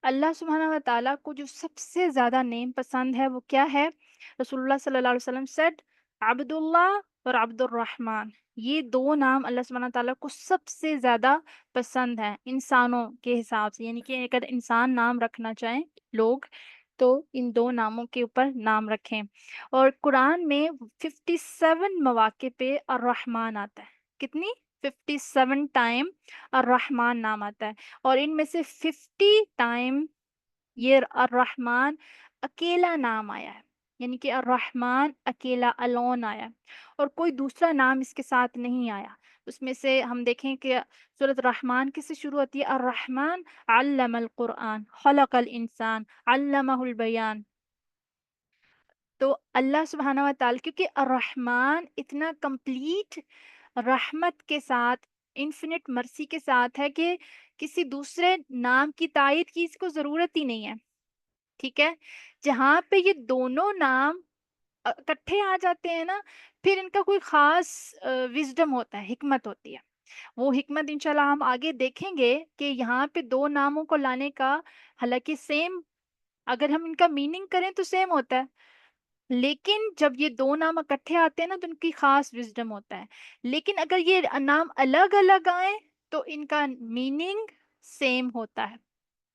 اللہ سبحانہ و تعالیٰ کو جو سب سے زیادہ نیم پسند ہے وہ کیا ہے؟ رسول اللہ صلی اللہ علیہ وسلم said عبد اللہ اور عبد الرحمن، یہ دو نام اللہ سبحانہ تعالیٰ کو سب سے زیادہ پسند ہیں انسانوں کے حساب سے، یعنی کہ اگر انسان نام رکھنا چاہیں لوگ، تو ان دو ناموں کے اوپر نام رکھیں۔ اور قرآن میں 57 مواقع پہ الرحمن آتا ہے۔ کتنی؟ 57 ٹائم الرحمن نام آتا ہے، اور ان میں سے 50 ٹائم یہ الرحمن اکیلا نام آیا ہے، یعنی کہ الرحمن اکیلا الون آیا ہے، اور کوئی دوسرا نام اس کے ساتھ نہیں آیا۔ اس میں سے ہم دیکھیں کہ سورۃ الرحمن کس سے شروع ہوتی ہے؟ الرحمن علم القرآن خلق الانسان علمہ البیان۔ تو اللہ سبحانہ و تعالیٰ کیونکہ الرحمن اتنا کمپلیٹ رحمت کے ساتھ، انفینٹ مرسی کے ساتھ ہے کہ کسی دوسرے نام کی تائید کی اس کو ضرورت ہی نہیں ہے۔ ٹھیک ہے، جہاں پہ یہ دونوں نام اکٹھے آ جاتے ہیں نا، پھر ان کا کوئی خاص وزڈم ہوتا ہے، حکمت ہوتی ہے۔ وہ حکمت انشاءاللہ ہم آگے دیکھیں گے کہ یہاں پہ دو ناموں کو لانے کا، حالانکہ سیم اگر ہم ان کا میننگ کریں تو سیم ہوتا ہے، لیکن جب یہ دو نام اکٹھے آتے ہیں نا تو ان کی خاص وزڈم ہوتا ہے۔ لیکن اگر یہ نام الگ الگ آئیں تو ان کا میننگ سیم ہوتا ہے۔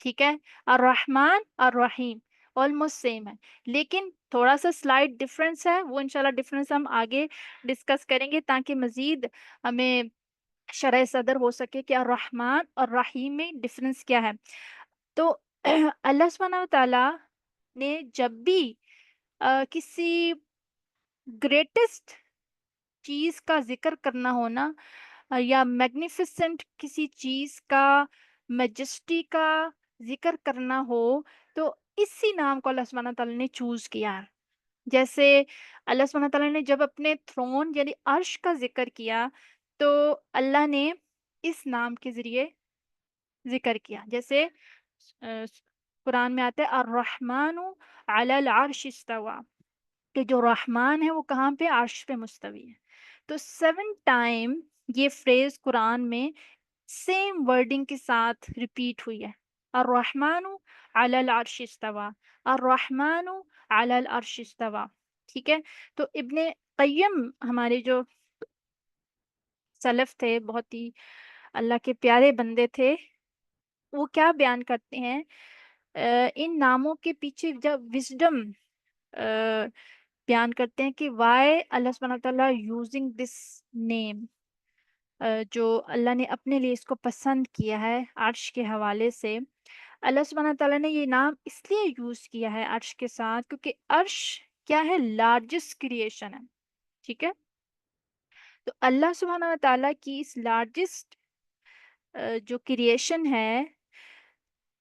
ٹھیک ہے، الرحمن الرحیم، آلموسٹ سیم ہے، لیکن تھوڑا سا سلائٹ ڈفرینس ہے، وہ انشاءاللہ ڈفرینس ہم آگے ڈسکس کریں گے تاکہ مزید ہمیں شرح صدر ہو سکے کہ الرحمن اور رحیم میں ڈفرینس کیا ہے. تو اللہ سبحانہ و تعالیٰ نے جب بھی کسی گریٹسٹ چیز کا ذکر کرنا ہونا یا میگنیفیسنٹ کسی چیز کا، میجسٹی کا ذکر کرنا ہو، تو اسی نام کو اللہ سبحانہ تعالیٰ نے چوز کیا ہے. جیسے اللہ سبحانہ تعالیٰ نے جب اپنے تھرون یعنی عرش کا ذکر کیا تو اللہ نے اس نام کے ذریعے ذکر کیا. جیسے قرآن میں آتا ہے الرحمن علی العرش استوى، کہ جو رحمان ہے وہ کہاں پہ؟ عرش پہ مستوی ہے. تو 7 ٹائم یہ فریز قرآن میں سیم ورڈنگ کے ساتھ ریپیٹ ہوئی ہے. الرحمن علی العرش استوى، الرحمن علی العرش استوى. ٹھیک ہے. تو ابن قیم ہمارے جو سلف تھے، بہت ہی اللہ کے پیارے بندے تھے، وہ کیا بیان کرتے ہیں ان ناموں کے پیچھے جب وزڈم بیان کرتے ہیں کہ وائی اللہ سبحانہ تعالیٰ یوزنگ دس نیم، جو اللہ نے اپنے لیے اس کو پسند کیا ہے عرش کے حوالے سے. اللہ سبحانہ تعالیٰ نے یہ نام اس لیے یوز کیا ہے عرش کے ساتھ کیونکہ عرش کیا ہے؟ لارجسٹ کریشن ہے. ٹھیک ہے. تو اللہ سبحانہ تعالیٰ کی اس لارجسٹ جو کریشن ہے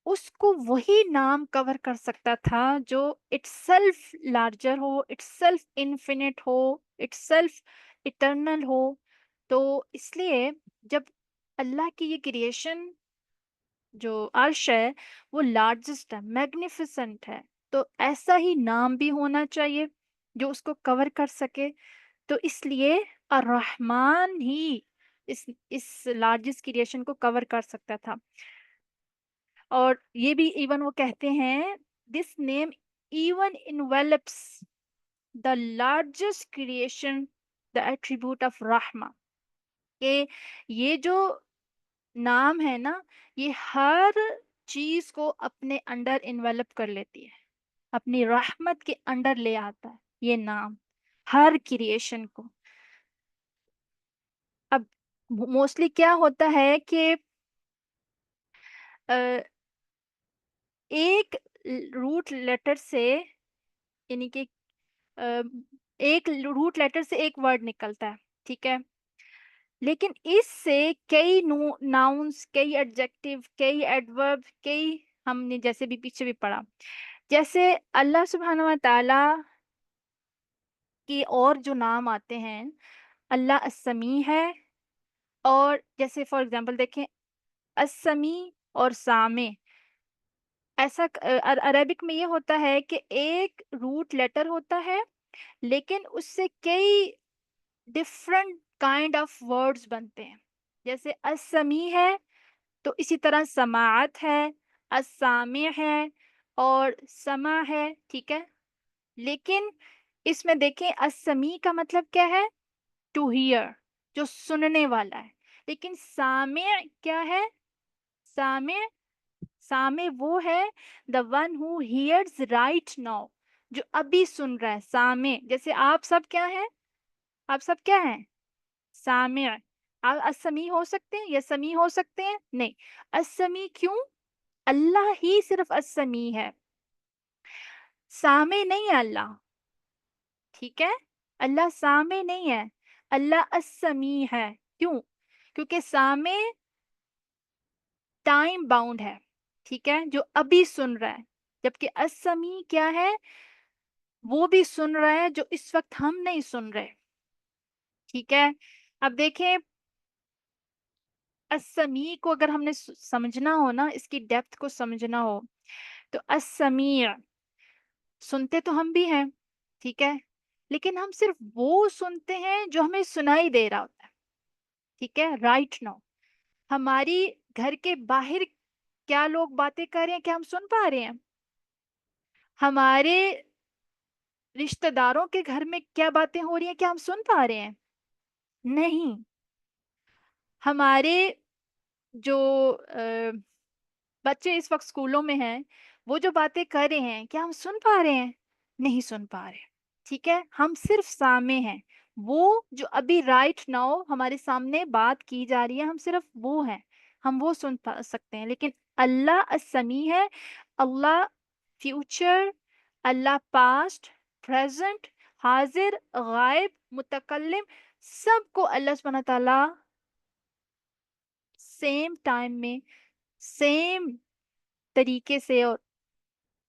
اس کو وہی نام کور کر سکتا تھا جو اٹ سیلف لارجر ہو، اٹ سیلف انفینٹ ہو، اٹ سیلف اٹرنل ہو. تو اس لیے جب اللہ کی یہ کریشن جو عرش ہے وہ لارجسٹ ہے، میگنیفیسنٹ ہے، تو ایسا ہی نام بھی ہونا چاہیے جو اس کو کور کر سکے. تو اس لیے الرحمن ہی اس لارجسٹ کریشن کو کور کر سکتا تھا. اور یہ بھی ایون وہ کہتے ہیں this name even envelops the largest creation the attribute of رحمہ، کہ یہ جو نام ہے نا یہ ہر چیز کو اپنے انڈر انویلپ کر لیتی ہے، اپنی رحمت کے انڈر لے آتا ہے یہ نام ہر کریشن کو. اب موسٹلی کیا ہوتا ہے کہ ایک روٹ لیٹر سے، یعنی کہ ایک روٹ لیٹر سے ایک ورڈ نکلتا ہے. ٹھیک ہے. لیکن اس سے کئی ناؤنس، کئی ایڈجیکٹیو، کئی ایڈورب، کئی ہم نے جیسے بھی پیچھے بھی پڑھا، جیسے اللہ سبحانہ و تعالی کے اور جو نام آتے ہیں، اللہ السمیع ہے، اور جیسے فار ایگزامپل دیکھیں السمیع اور سامع. ایسا عربک میں یہ ہوتا ہے کہ ایک روٹ لیٹر ہوتا ہے لیکن اس سے کئی ڈفرنٹ کائنڈ آف ورڈز بنتے ہیں. جیسے السمیع ہے تو اسی طرح سماعت ہے، السامع ہے اور سمع ہے. ٹھیک ہے. لیکن اس میں دیکھیں السمیع کا مطلب کیا ہے؟ ٹو ہیئر، جو سننے والا ہے. لیکن سامع کیا ہے؟ سامع وہ ہے the one who hears right now، جو ابھی سن رہا ہے. سامع جیسے آپ سب کیا ہیں؟ آپ سب کیا ہیں؟ سامع. آپ السمیع ہو سکتے ہیں یا سمیع ہو سکتے ہیں؟ نہیں. السمیع کیوں؟ اللہ ہی صرف السمیع ہے، سامع نہیں ہے اللہ. ٹھیک ہے. اللہ سامع نہیں ہے، اللہ السمیع ہے. کیوں؟ کیونکہ سامع ٹائم باؤنڈ ہے. ٹھیک ہے، جو ابھی سن رہا ہے. جبکہ السمیع کیا ہے؟ وہ بھی سن رہا ہے جو اس وقت ہم نہیں سن رہے. ٹھیک ہے. اب دیکھیں السمیع کو اگر ہم نے سمجھنا ہو نا، اس کی ڈیپتھ کو سمجھنا ہو، تو السمیع سنتے تو ہم بھی ہیں. ٹھیک ہے. لیکن ہم صرف وہ سنتے ہیں جو ہمیں سنائی دے رہا ہوتا ہے. ٹھیک ہے. رائٹ ناؤ ہماری گھر کے باہر کیا لوگ باتیں کر رہے ہیں، کیا ہم سن پا رہے ہیں؟ ہمارے رشتہ داروں کے گھر میں کیا باتیں ہو رہی ہیں، کیا ہم سن پا رہے ہیں؟ نہیں. ہمارے جو بچے اس وقت اسکولوں میں ہیں وہ جو باتیں کر رہے ہیں کیا ہم سن پا رہے ہیں؟ نہیں سن پا رہے، ٹھیک ہے؟ ہم صرف سامع ہیں، وہ جو ابھی رائٹ ناؤ ہمارے سامنے بات کی جا رہی ہے ہم صرف وہ ہیں، ہم وہ سن سکتے ہیں، لیکن اللہ السمیع ہے، اللہ فیوچر، اللہ پاسٹ، پریزنٹ، حاضر، غائب، متکلم، سب کو اللہ سبحانہ تعالیٰ سیم ٹائم میں سیم طریقے سے اور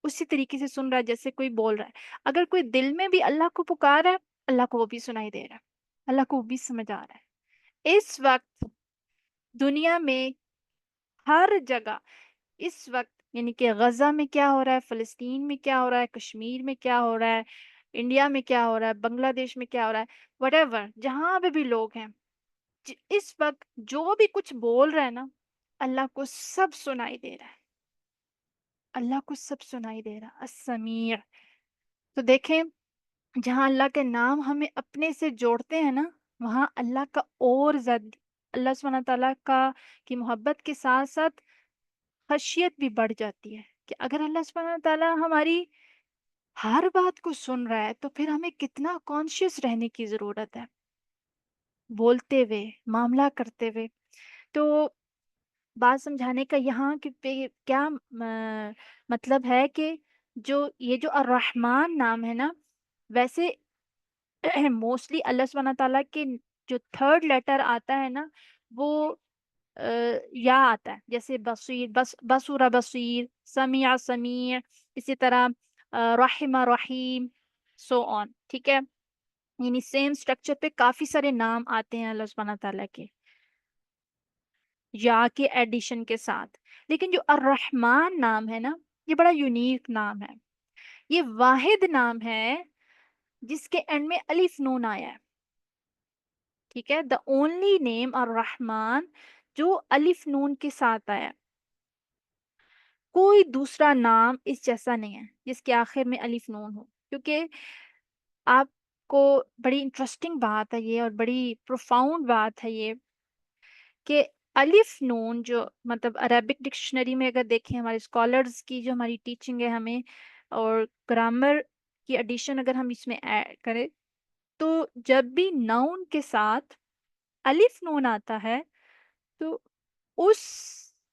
اسی طریقے سے سن رہا ہے جیسے کوئی بول رہا ہے۔ اگر کوئی دل میں بھی اللہ کو پکار رہا ہے، اللہ کو وہ بھی سنائی دے رہا ہے، اللہ کو وہ بھی سمجھ آ رہا ہے۔ اس وقت دنیا میں ہر جگہ، اس وقت یعنی کہ غزہ میں کیا ہو رہا ہے، فلسطین میں کیا ہو رہا ہے، کشمیر میں کیا ہو رہا ہے، انڈیا میں کیا ہو رہا ہے، بنگلہ دیش میں کیا ہو رہا ہے، وٹ ایور جہاں پہ بھی لوگ ہیں، اس وقت جو بھی کچھ بول رہا ہے نا، اللہ کو سب سنائی دے رہا ہے، اللہ کو سب سنائی دے رہا ہے، السمیع۔ تو دیکھیں، جہاں اللہ کے نام ہمیں اپنے سے جوڑتے ہیں نا، وہاں اللہ کا اور زیادہ، اللہ سبحانہ تعالیٰ کا کی محبت کے ساتھ ساتھ خشیت بھی بڑھ جاتی ہے کہ اگر اللہ سبحانہ تعالیٰ ہماری ہر بات کو سن رہا ہے تو پھر ہمیں کتنا کانشیس رہنے کی ضرورت ہے، بولتے ہوئے، معاملہ کرتے ہوئے۔ تو بات سمجھانے کا یہاں کہ کیا مطلب ہے کہ جو یہ جو الرحمن نام ہے نا، ویسے موسٹلی اللہ سبحانہ تعالیٰ کے جو تھرڈ لیٹر آتا ہے نا، وہ یا آتا ہے، جیسے بصیر، بصورہ بصیر، سمیع سمیع، اسی طرح رحم رحیم، سو آن، ٹھیک ہے؟ یعنی سیم اسٹرکچر پہ کافی سارے نام آتے ہیں اللہ سبحانہ تعالیٰ کے یا کے ایڈیشن کے ساتھ، لیکن جو الرحمن نام ہے نا، یہ بڑا یونیک نام ہے، یہ واحد نام ہے جس کے اینڈ میں الف نون آیا ہے، ٹھیک ہے؟ دا اونلی نیم الرحمن جو الف نون کے ساتھ آیا ہے، کوئی دوسرا نام اس جیسا نہیں ہے جس کے آخر میں الف نون ہو، کیونکہ آپ کو بڑی انٹرسٹنگ بات ہے یہ اور بڑی پروفاؤنڈ بات ہے یہ کہ الف نون جو مطلب عربک ڈکشنری میں اگر دیکھیں، ہمارے اسکالرز کی جو ہماری ٹیچنگ ہے ہمیں، اور گرامر کی ایڈیشن اگر ہم اس میں ایڈ کریں، تو جب بھی ناؤن کے ساتھ الف نون آتا ہے تو اس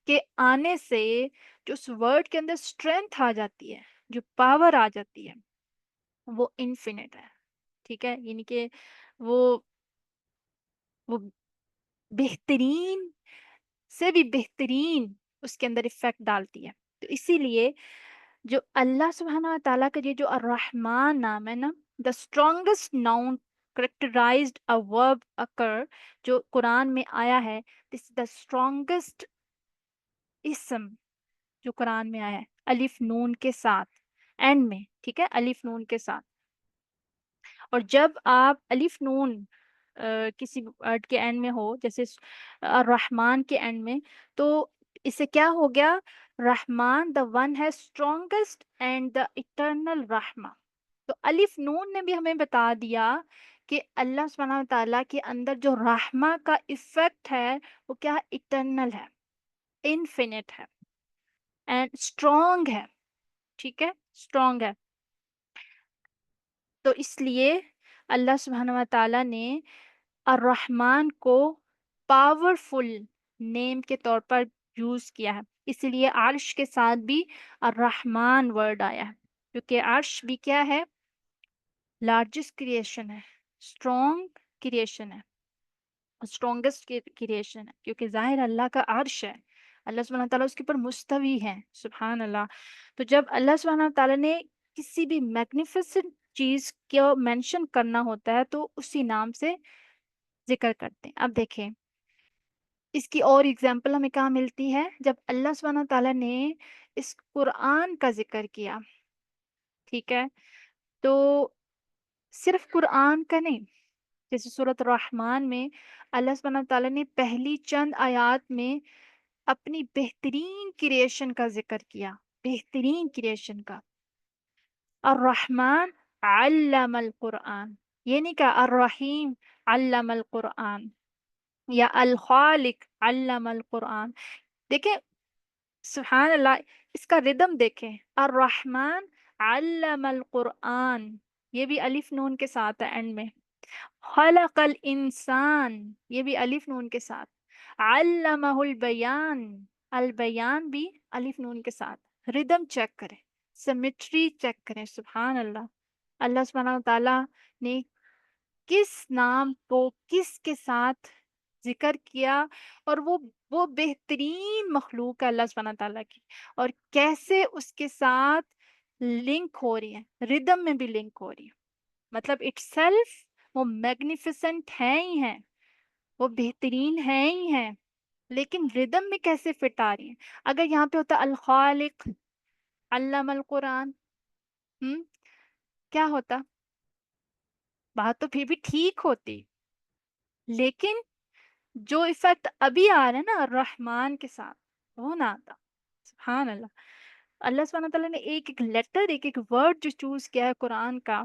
کے آنے سے جو اس ورڈ کے اندر اسٹرینتھ آ جاتی ہے، جو پاور آ جاتی ہے، وہ انفینٹ ہے، ٹھیک ہے؟ یعنی کہ وہ وہ بہترین سے بھی بہترین اس کے اندر افیکٹ ڈالتی ہے۔ تو اسی لیے جو اللہ سبحانہ تعالیٰ کا یہ جو الرحمن نام ہے نا، the strongest noun characterized a verb occur، جو قرآن میں آیا ہے، دس دا اسٹرانگسٹ اسم جو قرآن میں آیا ہے الف نون کے ساتھ اینڈ میں، ٹھیک ہے؟ الف نون کے ساتھ، اور جب آپ الف نون کسی ورڈ کے اینڈ میں ہو، جیسے الرحمن کے اینڈ میں، تو اس سے کیا ہو گیا؟ رحمان دا ون ہے اسٹرانگسٹ اینڈ دا اٹرنل رحمہ۔ تو الف نون نے بھی ہمیں بتا دیا کہ اللہ سبحانہ تعالیٰ کے اندر جو رحمہ کا ایفیکٹ ہے وہ کیا ہے؟ اٹرنل ہے، انفینٹ ہے، اینڈ اسٹرانگ ہے، ٹھیک ہے؟ اسٹرانگ ہے۔ تو اس لیے اللہ سبحانہ و تعالیٰ نے الرحمن کو پاورفل نیم کے طور پر یوز کیا ہے، اسی لیے عرش کے ساتھ بھی الرحمن ورڈ آیا ہے، کیونکہ عرش بھی کیا ہے؟ لارجسٹ کریشن ہے، اسٹرانگ کریشن ہے، اسٹرانگسٹ کریشن ہے، کیونکہ ظاہر اللہ کا عرش ہے، اللہ سبحانہ تعالیٰ اس کے اوپر مستوی ہے، سبحان اللہ۔ تو جب اللہ سبحانہ تعالیٰ نے کسی بھی میگنیفیسنٹ چیز کو مینشن کرنا ہوتا ہے تو اسی نام سے ذکر کرتے ہیں۔ اب دیکھیں، اس کی اور اگزامپل ہمیں کہاں ملتی ہے؟ جب اللہ سبحانہ تعالیٰ نے اس قرآن کا ذکر کیا، ٹھیک ہے؟ تو صرف قرآن کا نہیں، جیسے سورۃ الرحمن میں اللہ سبحانہ تعالیٰ نے پہلی چند آیات میں اپنی بہترین کریشن کا ذکر کیا، بہترین کریشن کا، الرحمن علم القرآن، یہ نہیں کہا الرحیم علم القرآن یا الخالق علم القرآن۔ دیکھیں، سبحان اللہ، اس کا ردم دیکھیں، الرحمن علم القرآن، یہ بھی الف نون کے ساتھ ہے اینڈ میں، خلق الانسان، یہ بھی الف نون کے ساتھ، علمہ البیان، البیان بھی الف نون کے ساتھ، ردم چیک کریں، سیمیٹری چیک کریں، سبحان اللہ، اللہ سبحانہ وتعالیٰ نے کس نام کو کس کے ساتھ ذکر کیا، اور وہ بہترین مخلوق ہے اللہ سبحانہ تعالیٰ کی، اور کیسے اس کے ساتھ لنک ہو رہی ہے، ردم میں بھی لنک ہو رہی ہے، مطلب اٹ سیلف وہ میگنیفیسنٹ ہے ہی ہیں، وہ بہترین ہے ہی ہیں، لیکن ردم میں کیسے فٹ آ رہی ہیں؟ اگر یہاں پہ ہوتا الخالق علم القرآن، ہم کیا ہوتا؟ بات تو پھر بھی ٹھیک ہوتی، لیکن جو ایفیکٹ ابھی آ رہا ہے نا الرحمن کے ساتھ، وہ نہ آتا، سبحان اللہ، اللہ سبحانہ تعالیٰ نے ایک ایک لیٹر، ایک ایک ورڈ جو چوز کیا ہے قرآن کا،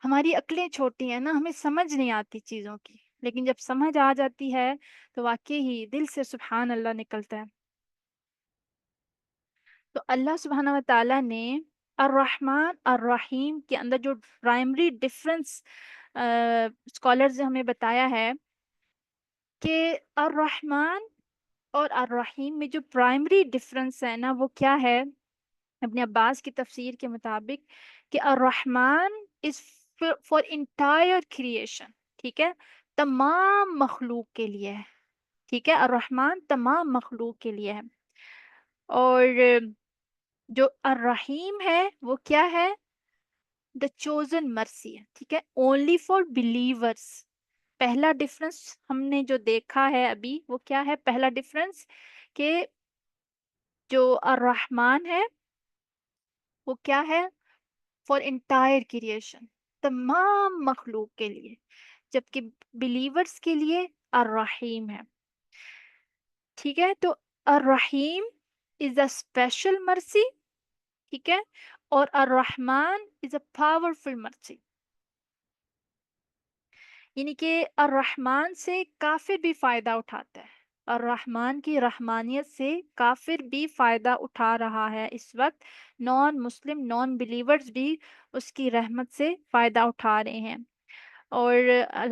ہماری عقلیں چھوٹی ہیں نا، ہمیں سمجھ نہیں آتی چیزوں کی، لیکن جب سمجھ آ جاتی ہے تو واقعی ہی دل سے سبحان اللہ نکلتا ہے۔ تو اللہ سبحانہ و تعالیٰ نے الرحمن الرحیم کے اندر جو پرائمری ڈفرنس اسکالرز نے ہمیں بتایا ہے کہ الرحمن اور الرحیم میں جو پرائمری ڈفرنس ہے نا، وہ کیا ہے؟ ابن عباس کی تفسیر کے مطابق کہ الرحمن از فار انٹائر کریشن، ٹھیک ہے، تمام مخلوق کے لیے ہے، ٹھیک ہے، الرحمن تمام مخلوق کے لیے ہے، اور جو الرحیم ہے وہ کیا ہے؟ دا چوزن مرسی ہے، ٹھیک ہے، اونلی فار بلیورس۔ پہلا ڈفرنس ہم نے جو دیکھا ہے ابھی وہ کیا ہے؟ پہلا ڈفرنس کہ جو الرحمن ہے وہ کیا ہے؟ فار انٹائر کریشن، تمام مخلوق کے لیے، جبکہ بلیورس کے لیے الرحیم ہے، ٹھیک ہے، تو الرحیم از اے اسپیشل مرسی، ٹھیک ہے، اور الرحمن از اے پاورفل مرسی، یعنی کہ الرحمن سے کافر بھی فائدہ اٹھاتا ہے، الرحمن کی رحمانیت سے کافر بھی فائدہ اٹھا رہا ہے اس وقت، نان مسلم نان بلیورز بھی اس کی رحمت سے فائدہ اٹھا رہے ہیں، اور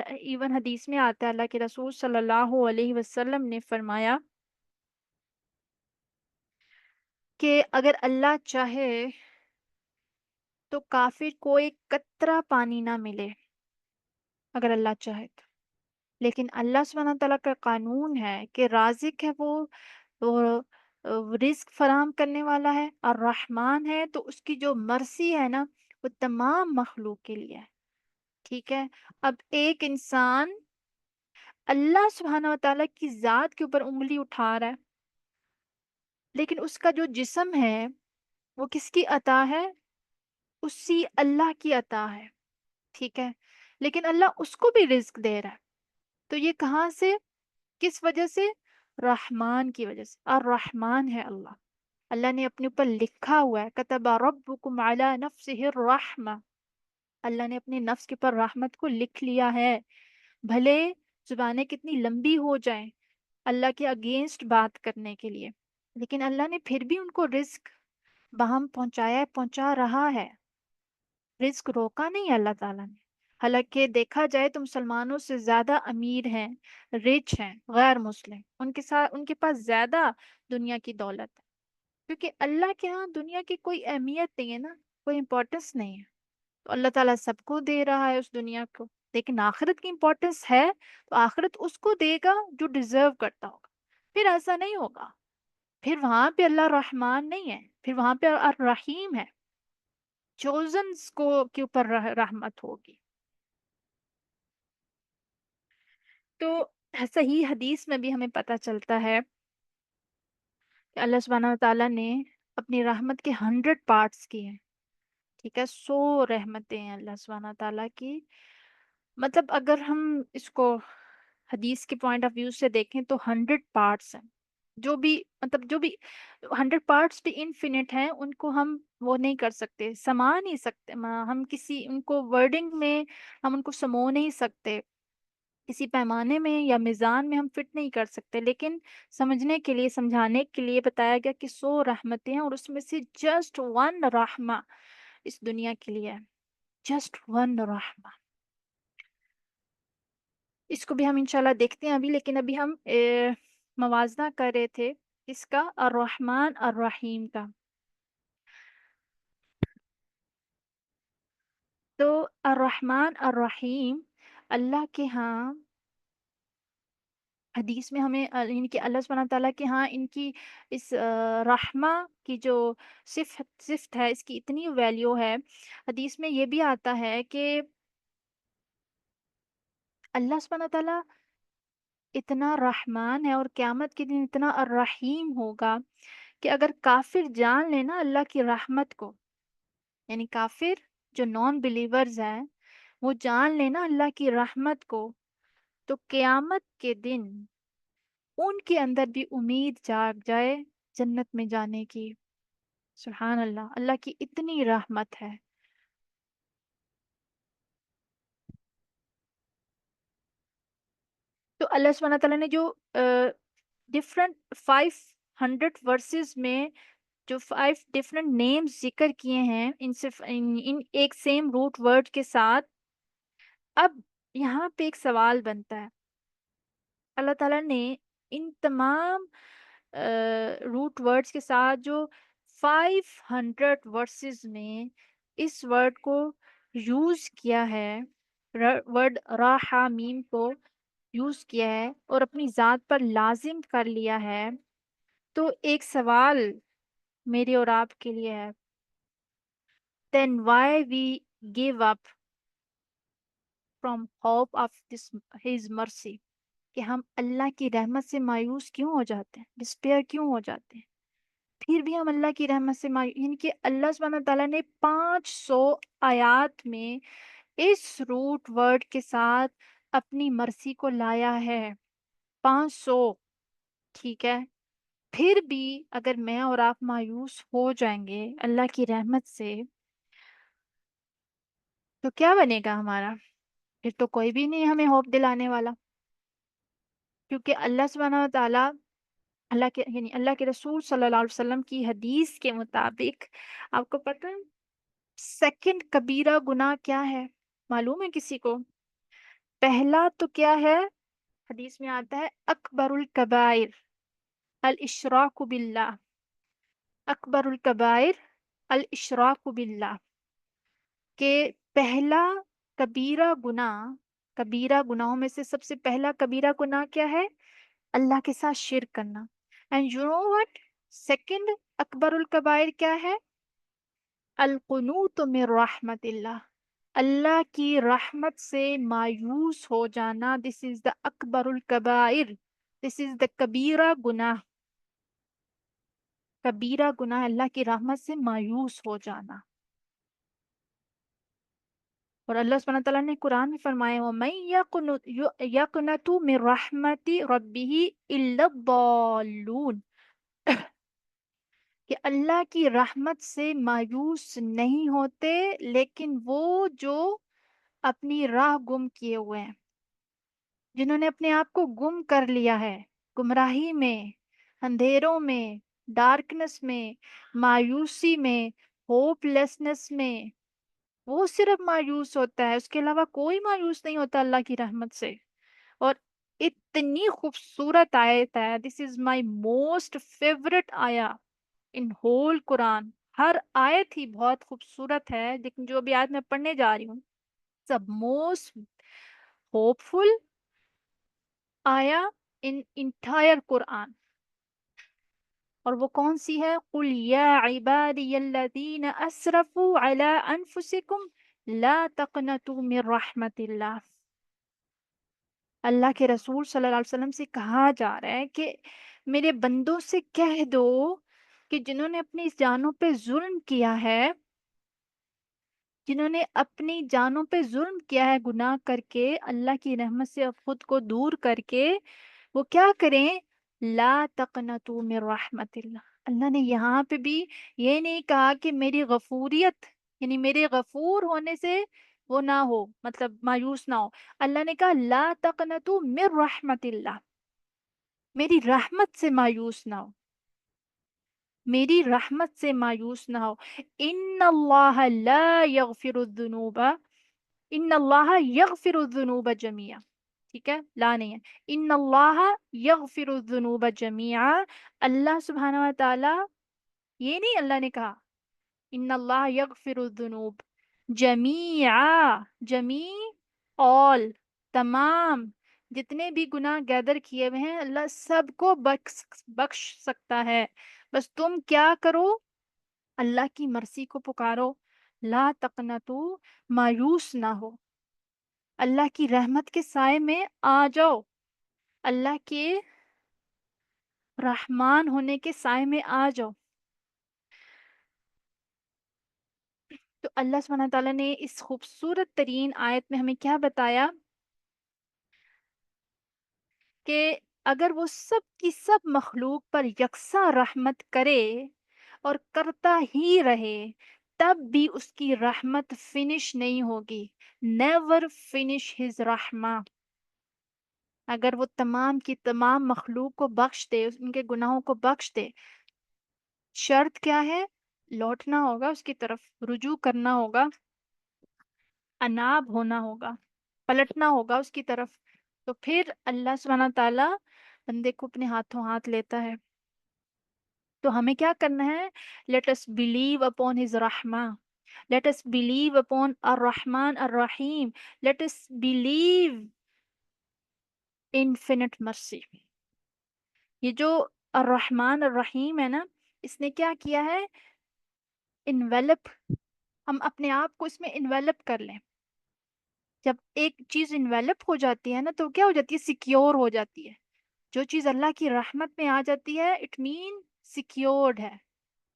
ایون حدیث میں آتا ہے اللہ کے رسول صلی اللہ علیہ وسلم نے فرمایا کہ اگر اللہ چاہے تو کافر کو ایک قطرہ پانی نہ ملے، اگر اللہ چاہے تو، لیکن اللہ سبحانہ تعالیٰ کا قانون ہے کہ رازق ہے وہ رزق فراہم کرنے والا ہے، اور رحمان ہے تو اس کی جو مرضی ہے نا وہ تمام مخلوق کے لیے ہے، ٹھیک ہے۔ اب ایک انسان اللہ سبحانہ و تعالیٰ کی ذات کے اوپر انگلی اٹھا رہا ہے، لیکن اس کا جو جسم ہے وہ کس کی عطا ہے؟ اسی اللہ کی عطا ہے، ٹھیک ہے، لیکن اللہ اس کو بھی رزق دے رہا ہے، تو یہ کہاں سے؟ کس وجہ سے؟ رحمان کی وجہ سے، الرحمن ہے اللہ، اللہ نے اپنے اوپر لکھا ہوا ہے، کتب ربکم علی نفسہ الرحمہ، اللہ نے اپنے نفس کے اوپر رحمت کو لکھ لیا ہے، بھلے زبانیں کتنی لمبی ہو جائیں اللہ کے اگینسٹ بات کرنے کے لیے، لیکن اللہ نے پھر بھی ان کو رزق باہم پہنچایا ہے، پہنچا رہا ہے، رزق روکا نہیں اللہ تعالیٰ نے، حالانکہ دیکھا جائے تو مسلمانوں سے زیادہ امیر ہیں، رچ ہیں غیر مسلم، ان کے پاس زیادہ دنیا کی دولت ہے، کیونکہ اللہ کے ہاں دنیا کی کوئی اہمیت نہیں ہے نا، کوئی امپورٹنس نہیں ہے، تو اللہ تعالیٰ سب کو دے رہا ہے اس دنیا کو، لیکن آخرت کی امپورٹنس ہے تو آخرت اس کو دے گا جو ڈیزرو کرتا ہوگا، پھر ایسا نہیں ہوگا، پھر وہاں پہ اللہ رحمان نہیں ہے، پھر وہاں پہ الرحیم ہے، چوزنس کو کے اوپر رحمت ہوگی۔ تو صحیح حدیث میں بھی ہمیں پتہ چلتا ہے کہ اللہ سبحانہ و تعالیٰ نے اپنی رحمت کے 100 پارٹس کیے ہیں، ٹھیک ہے، 100 رحمتیں ہیں اللہ سبحانہ و تعالیٰ کی، مطلب اگر ہم اس کو حدیث کے پوائنٹ آف ویو سے دیکھیں تو 100 پارٹس ہیں، جو بھی مطلب جو بھی 100 پارٹس بھی انفینٹ ہیں، ان کو ہم وہ نہیں کر سکتے، سما نہیں سکتے، ہم کسی ان کو ورڈنگ میں ہم ان کو سمو نہیں سکتے، کسی پیمانے میں یا میزان میں ہم فٹ نہیں کر سکتے، لیکن سمجھنے کے لیے، سمجھانے کے لیے بتایا گیا کہ 100 رحمتیں ہیں، اور اس میں سے جسٹ ون رحمہ اس دنیا کے لیے ہے، جسٹ ون رحمہ۔ اس کو بھی ہم انشاءاللہ دیکھتے ہیں ابھی، لیکن ابھی ہم موازنہ کر رہے تھے اس کا، الرحمن الرحیم کا۔ تو الرحمن الرحیم اللہ کے ہاں، حدیث میں ہمیں یعنی کہ اللہ سبحانہ تعالیٰ کے ہاں ان کی اس رحمہ کی جو صفت ہے، اس کی اتنی ویلیو ہے۔ حدیث میں یہ بھی آتا ہے کہ اللہ سبحانہ تعالیٰ اتنا رحمان ہے اور قیامت کے دن اتنا الرحیم ہوگا کہ اگر کافر جان لے نا اللہ کی رحمت کو، یعنی کافر جو نان بلیورز ہیں وہ جان لے نا اللہ کی رحمت کو، تو قیامت کے دن ان کے اندر بھی امید جاگ جائے جنت میں جانے کی۔ سبحان اللہ، اللہ کی اتنی رحمت ہے۔ تو اللہ سبحانہ تعالیٰ نے جو ڈفرنٹ 500 ورسز میں جو 5 ڈفرنٹ نیمز ذکر کیے ہیں ان سے، ان ایک سیم روٹ ورڈ کے ساتھ، اب یہاں پہ ایک سوال بنتا ہے، اللہ تعالیٰ نے ان تمام روٹ ورڈز کے ساتھ جو 500 ورسز میں اس ورڈ کو یوز کیا ہے، ورڈ راحہ میم کو یوز کیا ہے اور اپنی ذات پر لازم کر لیا ہے، تو ایک سوال میرے اور آپ کے لیے ہے، then why we give up from hope of his mercy؟ کہ ہم اللہ کی رحمت سے مایوس کیوں ہو جاتے ہیں، ڈسپیئر کیوں ہو جاتے ہیں، پھر بھی ہم اللہ کی رحمت سے مایوس، یعنی کہ اللہ سبحانہ تعالیٰ نے 500 آیات میں اس روٹ ورڈ کے ساتھ اپنی مرضی کو لایا ہے، 500، ٹھیک ہے؟ پھر بھی اگر میں اور آپ مایوس ہو جائیں گے اللہ کی رحمت سے، تو کیا بنے گا ہمارا؟ پھر تو کوئی بھی نہیں ہمیں ہوپ دلانے والا، کیونکہ اللہ سبحانہ تعالیٰ، اللہ کے یعنی اللہ کے رسول صلی اللہ علیہ وسلم کی حدیث کے مطابق، آپ کو پتہ ہے سیکنڈ کبیرہ گناہ کیا ہے؟ معلوم ہے کسی کو؟ پہلا تو کیا ہے؟ حدیث میں آتا ہے اکبر الکبائر الاشراک باللہ، اکبر الکبائر الاشراک باللہ، کہ پہلا کبیرہ گناہ، کبیرہ گناہوں میں سے سب سے پہلا کبیرہ گناہ کیا ہے؟ اللہ کے ساتھ شرک کرنا۔ And you know what, second اکبر الکبائر کیا ہے؟ القنوط من رحمت اللہ، اللہ کی رحمت سے مایوس ہو جانا، دس از دا اکبر الکبائر، دس از دا کبیرہ گناہ، کبیرہ گناہ اللہ کی رحمت سے مایوس ہو جانا۔ اور اللہ سبحانہ تعالیٰ نے قرآن میں فرمایا وَمَن يَقْنَطُ مِن رَحْمَتِ رَبِّهِ إِلَّا الضَّالُّونَ، کہ اللہ کی رحمت سے مایوس نہیں ہوتے لیکن وہ جو اپنی راہ گم کیے ہوئے ہیں، جنہوں نے اپنے آپ کو گم کر لیا ہے، گمراہی میں، اندھیروں میں، ڈارکنس میں، مایوسی میں، ہوپ لیسنس میں، وہ صرف مایوس ہوتا ہے، اس کے علاوہ کوئی مایوس نہیں ہوتا اللہ کی رحمت سے۔ اور اتنی خوبصورت آیت ہے، دس از مائی موسٹ فیورٹ آیا ان ہول قرآن، ہر آیت ہی بہت خوبصورت ہے، لیکن جو بھی آیت میں پڑھنے جا رہی ہوں، سب موسٹ ہوپ فل آیا ان انٹائر قرآن، اور وہ کون سی ہے؟ قُلْ يَا عِبَادِيَ الَّذِينَ أَسْرَفُوا عَلَىٰ أَنفُسِكُمْ لَا تَقْنَطُوا مِن رَحْمَةِ اللَّهِ۔ اللہ کے رسول صلی اللہ علیہ وسلم سے کہا جا رہا ہے کہ میرے بندوں سے کہہ دو کہ جنہوں نے اپنی جانوں پہ ظلم کیا ہے، جنہوں نے اپنی جانوں پہ ظلم کیا ہے گناہ کر کے، اللہ کی رحمت سے خود کو دور کر کے، وہ کیا کریں؟ لا تقنطوا من رحمت اللہ۔ اللہ نے یہاں پہ بھی یہ نہیں کہا کہ میری غفوریت، یعنی میرے غفور ہونے سے وہ نہ ہو، مطلب مایوس نہ ہو. اللہ نے کہا لا تقنطوا من رحمت اللہ، میری رحمت سے مایوس نہ ہو، میری رحمت سے مایوس نہ ہو. ان اللہ لا یغفر الذنوب، ان اللہ یغفر الذنوب جميعا. ٹھیک ہے، لا نہیں ہے. ان اللہ یغفر الذنوب جميعا، اللہ سبحانہ و تعالی، یہ نہیں اللہ نے کہا ان اللہ یغفر الذنوب جمیعا، جمیع all، تمام جتنے بھی گناہ گیدر کیے ہوئے ہیں اللہ سب کو بخش سکتا ہے. بس تم کیا کرو، اللہ کی مرضی کو پکارو، لا تقنطو، مایوس نہ ہو، اللہ کی رحمت کے سائے میں آ جاؤ، اللہ کے رحمان ہونے کے سائے میں آ جاؤ. تو اللہ سبحانہ تعالیٰ نے اس خوبصورت ترین آیت میں ہمیں کیا بتایا کہ اگر وہ سب کی سب مخلوق پر یکساں رحمت کرے اور کرتا ہی رہے تب بھی اس کی رحمت فنش نہیں ہوگی. نیور فنش ہز رحمہ. اگر وہ تمام کی تمام مخلوق کو بخش دے، ان کے گناہوں کو بخش دے، شرط کیا ہے؟ لوٹنا ہوگا اس کی طرف، رجوع کرنا ہوگا، اناب ہونا ہوگا، پلٹنا ہوگا اس کی طرف. تو پھر اللہ سبحانہ تعالیٰ بندے کو اپنے ہاتھوں ہاتھ لیتا ہے. تو ہمیں کیا کرنا ہے؟ Let us believe upon his رحمہ، let us believe upon الرحمن الرحیم، let us believe infinite mercy. یہ جو الرحمن الرحیم ہے نا، اس نے کیا کیا ہے؟ انویلپ، ہم اپنے آپ کو اس میں انویلپ کر لیں. جب ایک چیز انویلپ ہو جاتی ہے نا تو کیا ہو جاتی ہے؟ سیکیور ہو جاتی ہے. جو چیز اللہ کی رحمت میں آ جاتی ہے اٹ مین سیکیورڈ ہے.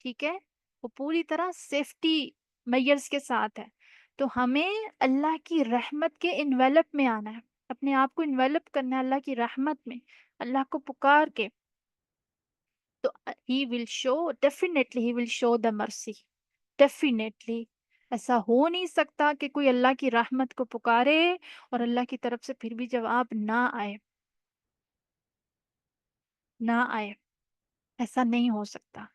ٹھیک ہے، وہ پوری طرح سیفٹی میئرز کے ساتھ ہے. تو ہمیں اللہ کی رحمت کے انویلپ میں آنا ہے، اپنے آپ کو انویلپ کرنا ہے اللہ کی رحمت میں، اللہ کو پکار کے. تو ہی ول شو، ڈیفینیٹلی ہی ول شو دا مرسی، ڈیفینیٹلی. ایسا ہو نہیں سکتا کہ کوئی اللہ کی رحمت کو پکارے اور اللہ کی طرف سے پھر بھی جواب نہ آئے، نہ آئے. ایسا نہیں ہو سکتا.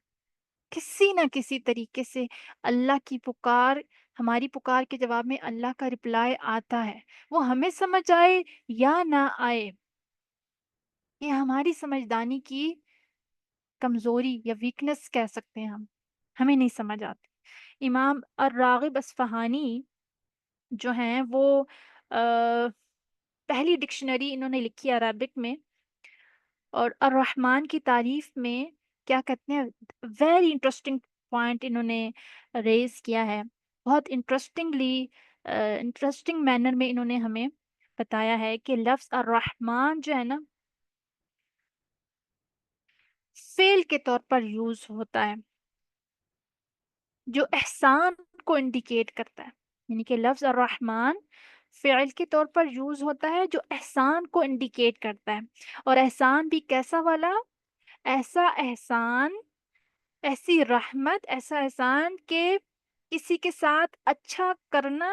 کسی نہ کسی طریقے سے اللہ کی پکار، ہماری پکار کے جواب میں اللہ کا رپلائی آتا ہے. وہ ہمیں سمجھ آئے یا نہ آئے، یہ ہماری سمجھدانی کی کمزوری یا ویکنس کہہ سکتے ہیں ہم، ہمیں نہیں سمجھ آتی. امام الراغب اصفہانی جو ہیں وہ پہلی ڈکشنری انہوں نے لکھی عربک میں، اور الرحمن کی تعریف میں کیا کہتے ہیں، ویری انٹرسٹنگ پوائنٹ انہوں نے ریز کیا ہے. بہت انٹرسٹنگ مینر میں انہوں نے ہمیں بتایا ہے کہ لفظ الرحمن جو ہے نا فعل کے طور پر یوز ہوتا ہے جو احسان کو انڈیکیٹ کرتا ہے. یعنی کہ لفظ الرحمن فعل کے طور پر یوز ہوتا ہے جو احسان کو انڈیکیٹ کرتا ہے. اور احسان بھی کیسا والا؟ ایسا احسان، ایسی رحمت، ایسا احسان کہ کسی کے ساتھ اچھا کرنا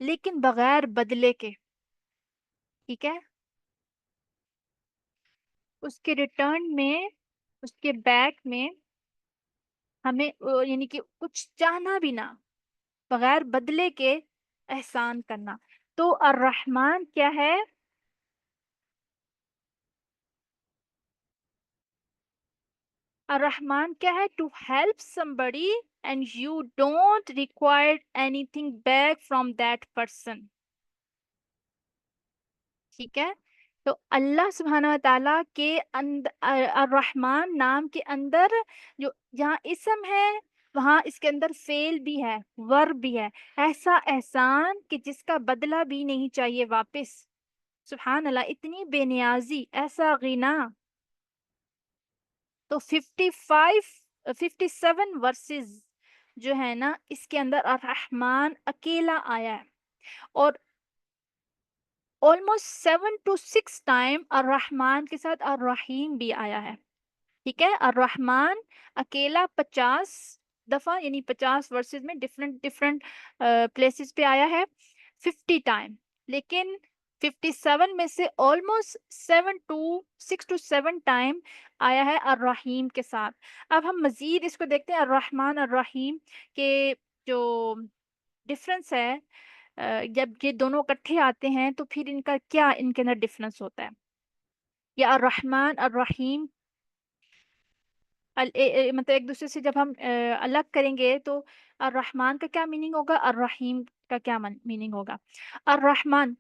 لیکن بغیر بدلے کے. ٹھیک ہے، اس کے ریٹرن میں، اس کے بیک میں ہمیں یعنی کہ کچھ چاہنا بھی نہ، بغیر بدلے کے احسان کرنا. تو الرحمن کیا ہے؟ الرحمن کیا ہے؟ To help somebody and you don't require anything back from that person. ٹھیک ہے، تو اللہ سبحانہ و تعالیٰ کے الرحمن نام کے اندر جو جہاں اسم ہے وہاں اس کے اندر فعل بھی ہے، ورب بھی ہے. ایسا احسان کہ جس کا بدلہ بھی نہیں چاہیے واپس. سبحان اللہ، اتنی بے نیازی، ایسا غنا. تو 57 ورسز جو ہے نا اس کے اندر الرحمن اکیلا آیا ہے، اور almost 7 to 6 ٹائم الرحمن کے ساتھ الرحیم بھی آیا ہے. ٹھیک ہے، الرحمن اکیلا 50، دفعہ یعنی 50 ورسز میں ڈفرنٹ پلیسز پہ آیا ہے 50 ٹائم، لیکن 57 میں سے آلموسٹ 6 to 7 ٹائم آیا ہے الرحیم کے ساتھ۔ اب ہم مزید اس کو دیکھتے ہیں الرحمن الرحیم کے جو ڈفرنس ہے، جب یہ دونوں اکٹھے آتے ہیں تو پھر ان کا کیا ان کے اندر ڈفرنس ہوتا ہے۔ یا الرحمن الرحیم مطلب ایک دوسرے سے جب ہم الگ کریں گے تو الرحمن کا کیا میننگ ہوگا، الرحیم کا کیا میننگ ہوگا۔ الرحمن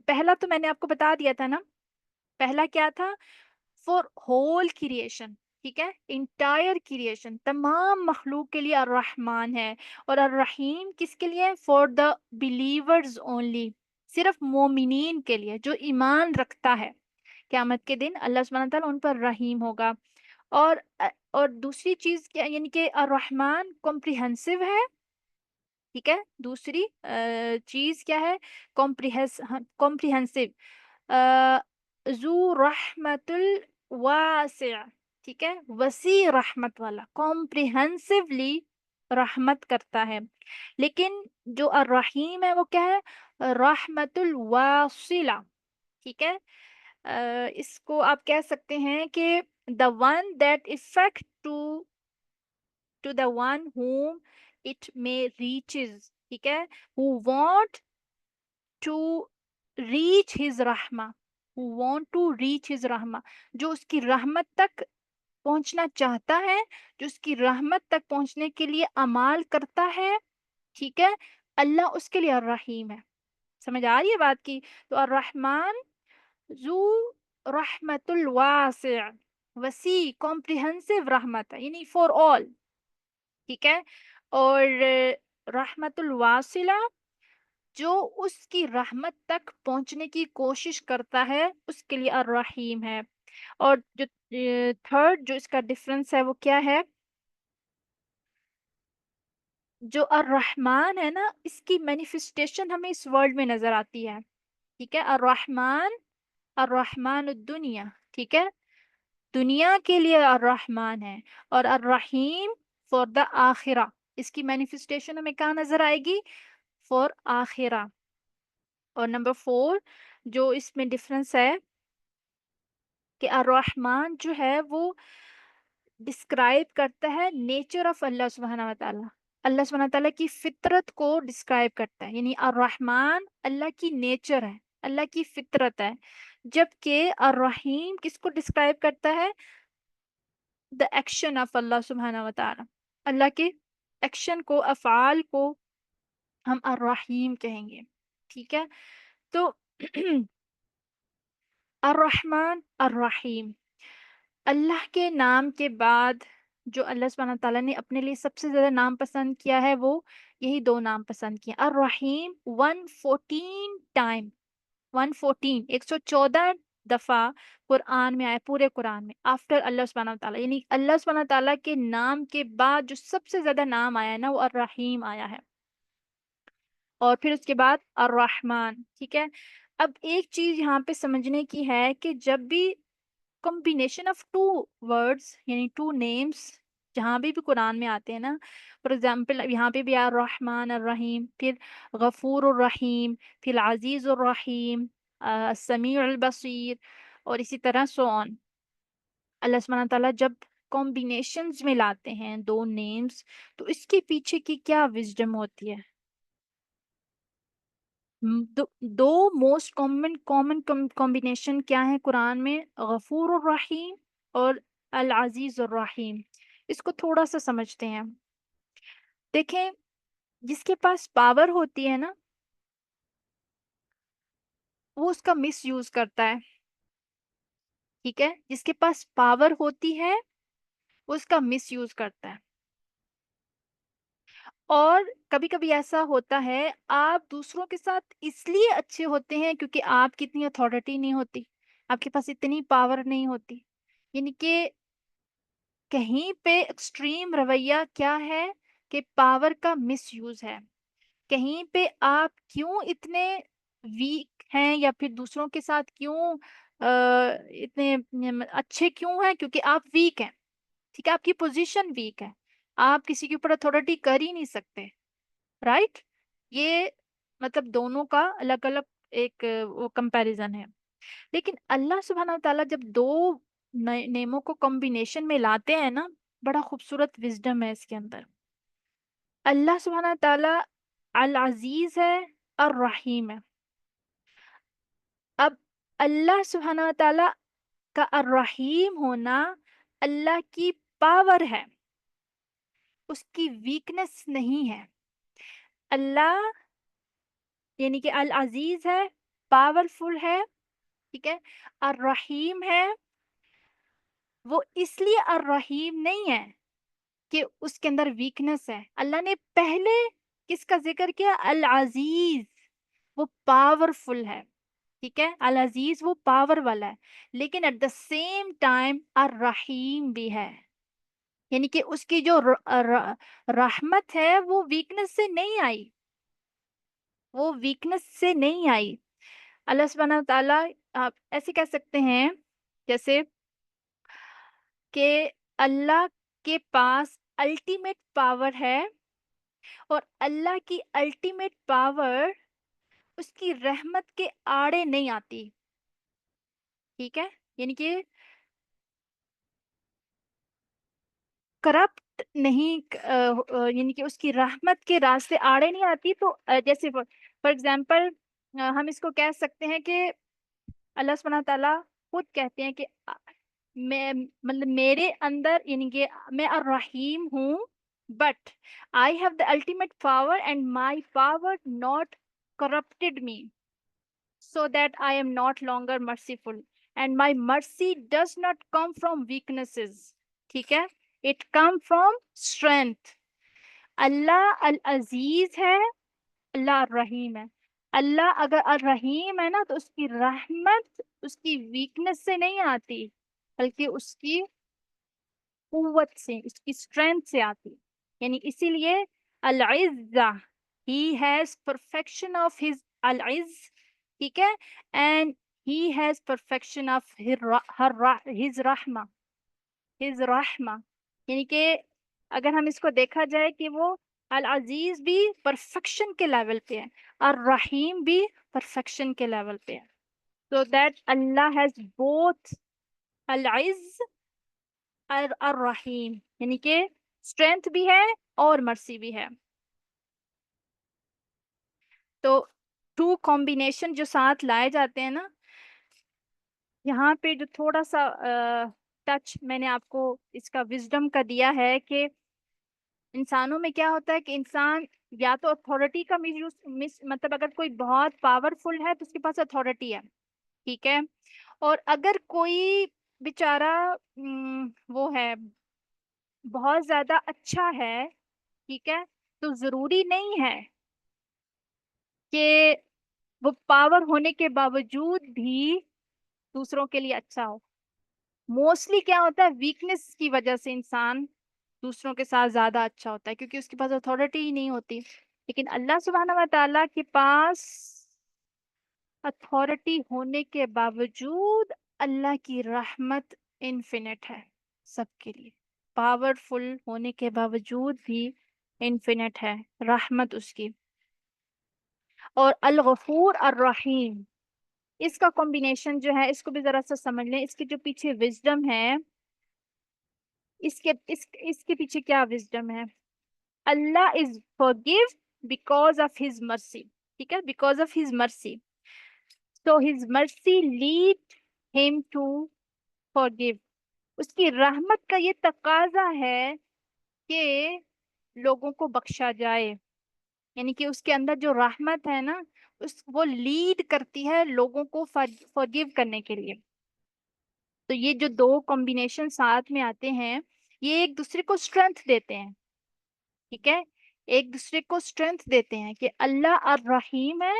پہلا تو میں نے آپ کو بتا دیا تھا نا، پہلا کیا تھا، فور ہول کریشن، ٹھیک ہے، انٹائر کریشن، تمام مخلوق کے لیے الرحمن ہے، اور الرحیم کس کے لیے، فور دا بلیورز اونلی، صرف مومنین کے لیے جو ایمان رکھتا ہے، قیامت کے دن اللہ سبحانہ تعالیٰ ان پر رحیم ہوگا۔ اور اور دوسری چیز کیا، یعنی کہ الرحمن کمپریہنسو ہے، ٹھیک ہے، دوسری چیز کیا ہے، کمپریہنسو، ذو رحمت الواسع، ٹھیک ہے، وسیع رحمت والا، کمپریہنسولی رحمت کرتا ہے۔ لیکن جو الرحیم ہے وہ کیا ہے، رحمت الواصلہ، ٹھیک ہے، اس کو آپ کہہ سکتے ہیں کہ the one that effect to the one whom it may reaches، ٹھیک ہے، who want to reach his رحمہ، who want to reach his رحمہ، جو اس کی رحمت تک پہنچنا چاہتا ہے، جو اس کی رحمت تک پہنچنے کے لیے اعمال کرتا ہے، ٹھیک ہے، اللہ اس کے لیے الرحیم ہے۔ سمجھ آ رہی ہے بات کی؟ تو الرحمن ذو رحمت الواسع، وسیع کمپریہنسو رحمت ہے، یعنی فور آل، ٹھیک ہے، اور رحمت الواصلہ جو اس کی رحمت تک پہنچنے کی کوشش کرتا ہے اس کے لیے الرحیم ہے۔ اور جو تھرڈ جو اس کا ڈفرنس ہے وہ کیا ہے، جو الرحمن ہے نا اس کی مینیفیسٹیشن ہمیں اس ورلڈ میں نظر آتی ہے، ٹھیک ہے، الرحمن الدنیا، ٹھیک ہے، دنیا کے لیے الرحمن ہے، اور الرحیم فور دا آخرہ، اس کی مینیفیسٹیشن ہمیں کہاں نظر آئے گی، فور آخرہ۔ اور نمبر 4 جو اس میں ڈفرنس ہے کہ الرحمن جو ہے وہ ڈسکرائب کرتا ہے نیچر آف اللہ سبحانہ و تعالیٰ، اللہ سبحانہ و تعالیٰ کی فطرت کو ڈسکرائب کرتا ہے، یعنی الرحمن اللہ کی نیچر ہے، اللہ کی فطرت ہے، جبکہ الرحیم کس کو ڈسکرائب کرتا ہے، دا ایکشن آف اللہ سبحانہ و تعالیٰ، اللہ کے ایکشن کو، افعال کو ہم الرحیم کہیں گے، ٹھیک ہے۔ تو الرحمن الرحیم، اللہ کے نام کے بعد جو اللہ سبحانہ تعالیٰ نے اپنے لیے سب سے زیادہ نام پسند کیا ہے وہ یہی 2 نام پسند کیے، الرحیم 114 ٹائم، 114 114 دفعہ قرآن میں آئے، پورے قرآن میں، آفٹر اللہ سبحانہ تعالیٰ، یعنی اللہ سبحانہ تعالیٰ کے نام کے بعد جو سب سے زیادہ نام آیا ہے نا وہ الرحیم آیا ہے، اور پھر اس کے بعد الرحمن، ٹھیک ہے۔ اب ایک چیز یہاں پہ سمجھنے کی ہے کہ جب بھی combination آف 2 words یعنی 2 names جہاں بھی قرآن میں آتے ہیں نا، فور ایگزامپل یہاں پہ بھی الرحمن الرحیم، پھر غفور الرحیم، پھر عزیز الرحیم، سمیع البصیر، اور اسی طرح سو آن، اللہ سبحانہ تعالیٰ جب کمبینیشنز میں لاتے ہیں 2 نیمز تو اس کے پیچھے کی کیا وزڈم ہوتی ہے۔ دو موسٹ کامن کمبینیشن کیا ہے قرآن میں، غفور الرحیم اور العزیز الرحیم، اس کو تھوڑا سا سمجھتے ہیں۔ دیکھیں، جس کے پاس پاور ہوتی ہے نا وہ اس کا مس یوز کرتا ہے، ٹھیک ہے، جس کے پاس پاور ہوتی ہے وہ اس کا مس یوز کرتا ہے۔ اور کبھی کبھی ایسا ہوتا ہے آپ دوسروں کے ساتھ اس لیے اچھے ہوتے ہیں کیونکہ آپ کی اتنی اتھارٹی نہیں ہوتی، آپ کے پاس اتنی پاور نہیں ہوتی، یعنی کہ کہیں پہ ایکسٹریم رویہ کیا ہے کہ پاور کا مس یوز ہے، کہیں پہ آپ کیوں اتنے ویک ہیں یا پھر دوسروں کے ساتھ کیوں اتنے اچھے کیوں ہیں، کیونکہ آپ ویک ہیں، ٹھیک ہے، آپ کی پوزیشن ویک ہے، آپ کسی کے اوپر اتھارٹی کر ہی نہیں سکتے، رائٹ؟ یہ مطلب دونوں کا الگ الگ ایک وہ کمپیریزن ہے. لیکن اللہ سبحانہ و تعالیٰ جب دو نیموں کو کمبینیشن میں لاتے ہیں نا، بڑا خوبصورت وزڈم ہے اس کے اندر. اللہ سبحانہ و تعالیٰ العزیز ہے، الرحیم ہے. اب اللہ سبحانہ و تعالیٰ کا الرحیم ہونا اللہ کی پاور ہے، اس کی ویکنس نہیں ہے. اللہ یعنی کہ العزیز ہے، پاورفل ہے، ٹھیک ہے. الرحیم ہے، وہ اس لیے الرحیم نہیں ہے کہ اس کے اندر ویکنس ہے. اللہ نے پہلے کس کا ذکر کیا؟ العزیز، وہ پاورفل ہے، ٹھیک ہے. العزیز وہ پاور والا ہے، لیکن ایٹ دا سیم ٹائم الرحیم بھی ہے. یعنی کہ اس کی جو رحمت ہے وہ ویکنس سے نہیں آئی، وہ ویکنس سے نہیں آئی. اللہ سبحانہ و تعالیٰ آپ ایسے کہہ سکتے ہیں جیسے کہ اللہ کے پاس الٹیمیٹ پاور ہے، اور اللہ کی الٹیمیٹ پاور اس کی رحمت کے آڑے نہیں آتی، ٹھیک ہے. یعنی کہ کرپٹ نہیں یعنی کہ اس کی رحمت کے راستے آڑے نہیں آتی. تو جیسے فار ایگزامپل ہم اس کو کہہ سکتے ہیں کہ اللہ سبحانہ تعالیٰ خود کہتے ہیں کہ میں مطلب میرے اندر یعنی کہ میں الرحیم ہوں، but I have the ultimate power and my power not corrupted me so that I am not longer merciful and my mercy does not come from weaknesses. ٹھیک ہے، it come from strength. اللہ العزیز ہے، اللہ الرحیم ہے. اللہ اگر الرحیم ہے نا تو اس کی رحمت اس کی ویکنس سے نہیں آتی، بلکہ اس کی قوت سے، اس کی اسٹرینتھ سے آتی. یعنی اسی لیے العزہ، he has perfection of his العز، ٹھیک ہے. And he has perfection of his رحمہ، ہز رحمہ. یعنی کہ اگر ہم اس کو دیکھا جائے کہ وہ العزیز بھی پرفیکشن کے لیول پہ ہے، الرحیم بھی پرفیکشن کے لیول پہ ہے. سو دیٹ اللہ ہیز بوتھ العز الرحیم، یعنی کہ اسٹرینتھ بھی ہے اور مرسی بھی ہے. تو ٹو کمبینیشن جو ساتھ لائے جاتے ہیں نا، یہاں پہ جو تھوڑا سا ٹچ میں نے آپ کو اس کا وزڈم کا دیا ہے کہ انسانوں میں کیا ہوتا ہے کہ انسان یا تو اتھارٹی کا مس مطلب اگر کوئی بہت پاورفل ہے تو اس کے پاس اتھارٹی ہے، ٹھیک ہے. اور اگر کوئی بیچارہ وہ ہے بہت زیادہ اچھا ہے، ٹھیک ہے، تو ضروری نہیں ہے کہ وہ پاور ہونے کے باوجود بھی دوسروں کے لیے اچھا ہو. موسٹلی کیا ہوتا ہے، ویکنس کی وجہ سے انسان دوسروں کے ساتھ زیادہ اچھا ہوتا ہے کیونکہ اس کے پاس اتھارٹی ہی نہیں ہوتی. لیکن اللہ سبحانہ و تعالیٰ کے پاس اتھارٹی ہونے کے باوجود اللہ کی رحمت انفینٹ ہے سب کے لیے. پاورفل ہونے کے باوجود بھی انفینٹ ہے رحمت اس کی. اور الغفور الرحیم، اس کا کمبینیشن جو ہے اس کو بھی ذرا سا سمجھ لیں. اس کے جو پیچھے وزڈم ہے، اس کے پیچھے کیا وزڈم ہے؟ اللہ از forgive because of his mercy، ٹھیک ہے، because of his mercy. So his mercy lead him to forgive. اس کی رحمت کا یہ تقاضا ہے کہ لوگوں کو بخشا جائے. یعنی کہ اس کے اندر جو رحمت ہے نا، وہ لیڈ کرتی ہے لوگوں کو forgive کرنے کے لیے. تو یہ جو دو کمبینیشن ساتھ میں آتے ہیں، یہ ایک دوسرے کو اسٹرینتھ دیتے ہیں، ٹھیک ہے، ایک دوسرے کو اسٹرینتھ دیتے ہیں کہ اللہ الرحیم ہے،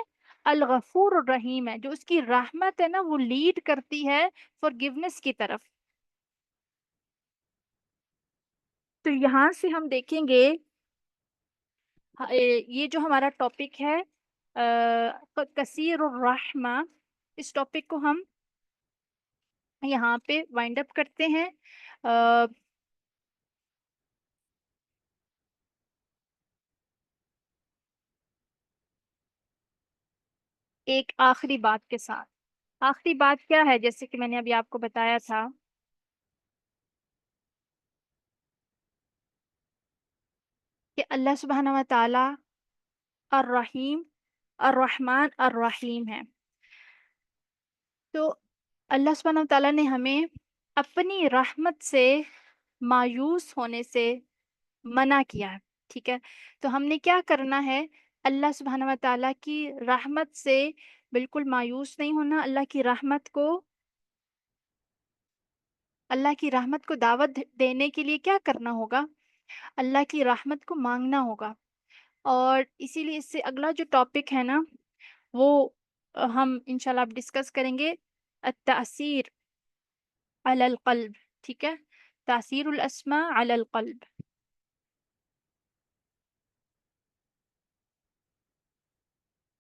الغفور الرحیم ہے. جو اس کی رحمت ہے نا وہ لیڈ کرتی ہے forgiveness کی طرف. تو یہاں سے ہم دیکھیں گے یہ جو ہمارا ٹاپک ہے کثیر الرحمہ، اس ٹاپک کو ہم یہاں پہ وائنڈ اپ کرتے ہیں. ایک آخری بات کے ساتھ۔ آخری بات کیا ہے؟ جیسے کہ میں نے ابھی آپ کو بتایا تھا کہ اللہ سبحانہ و تعالی الرحیم، الرحمن، الرحیم ہے۔ تو اللہ سبحانہ و تعالیٰ نے ہمیں اپنی رحمت سے مایوس ہونے سے منع کیا ہے، ٹھیک ہے؟ تو ہم نے کیا کرنا ہے؟ اللہ سبحانہ و تعالیٰ کی رحمت سے بالکل مایوس نہیں ہونا، اللہ کی رحمت کو دعوت دینے کے لیے کیا کرنا ہوگا؟ اللہ کی رحمت کو مانگنا ہوگا۔ اور اسی لیے اس سے اگلا جو ٹاپک ہے نا، وہ ہم انشاءاللہ اب ڈسکس کریں گے، التأثیر علی القلب، ٹھیک ہے؟ تاثیر الاسماء علی القلب۔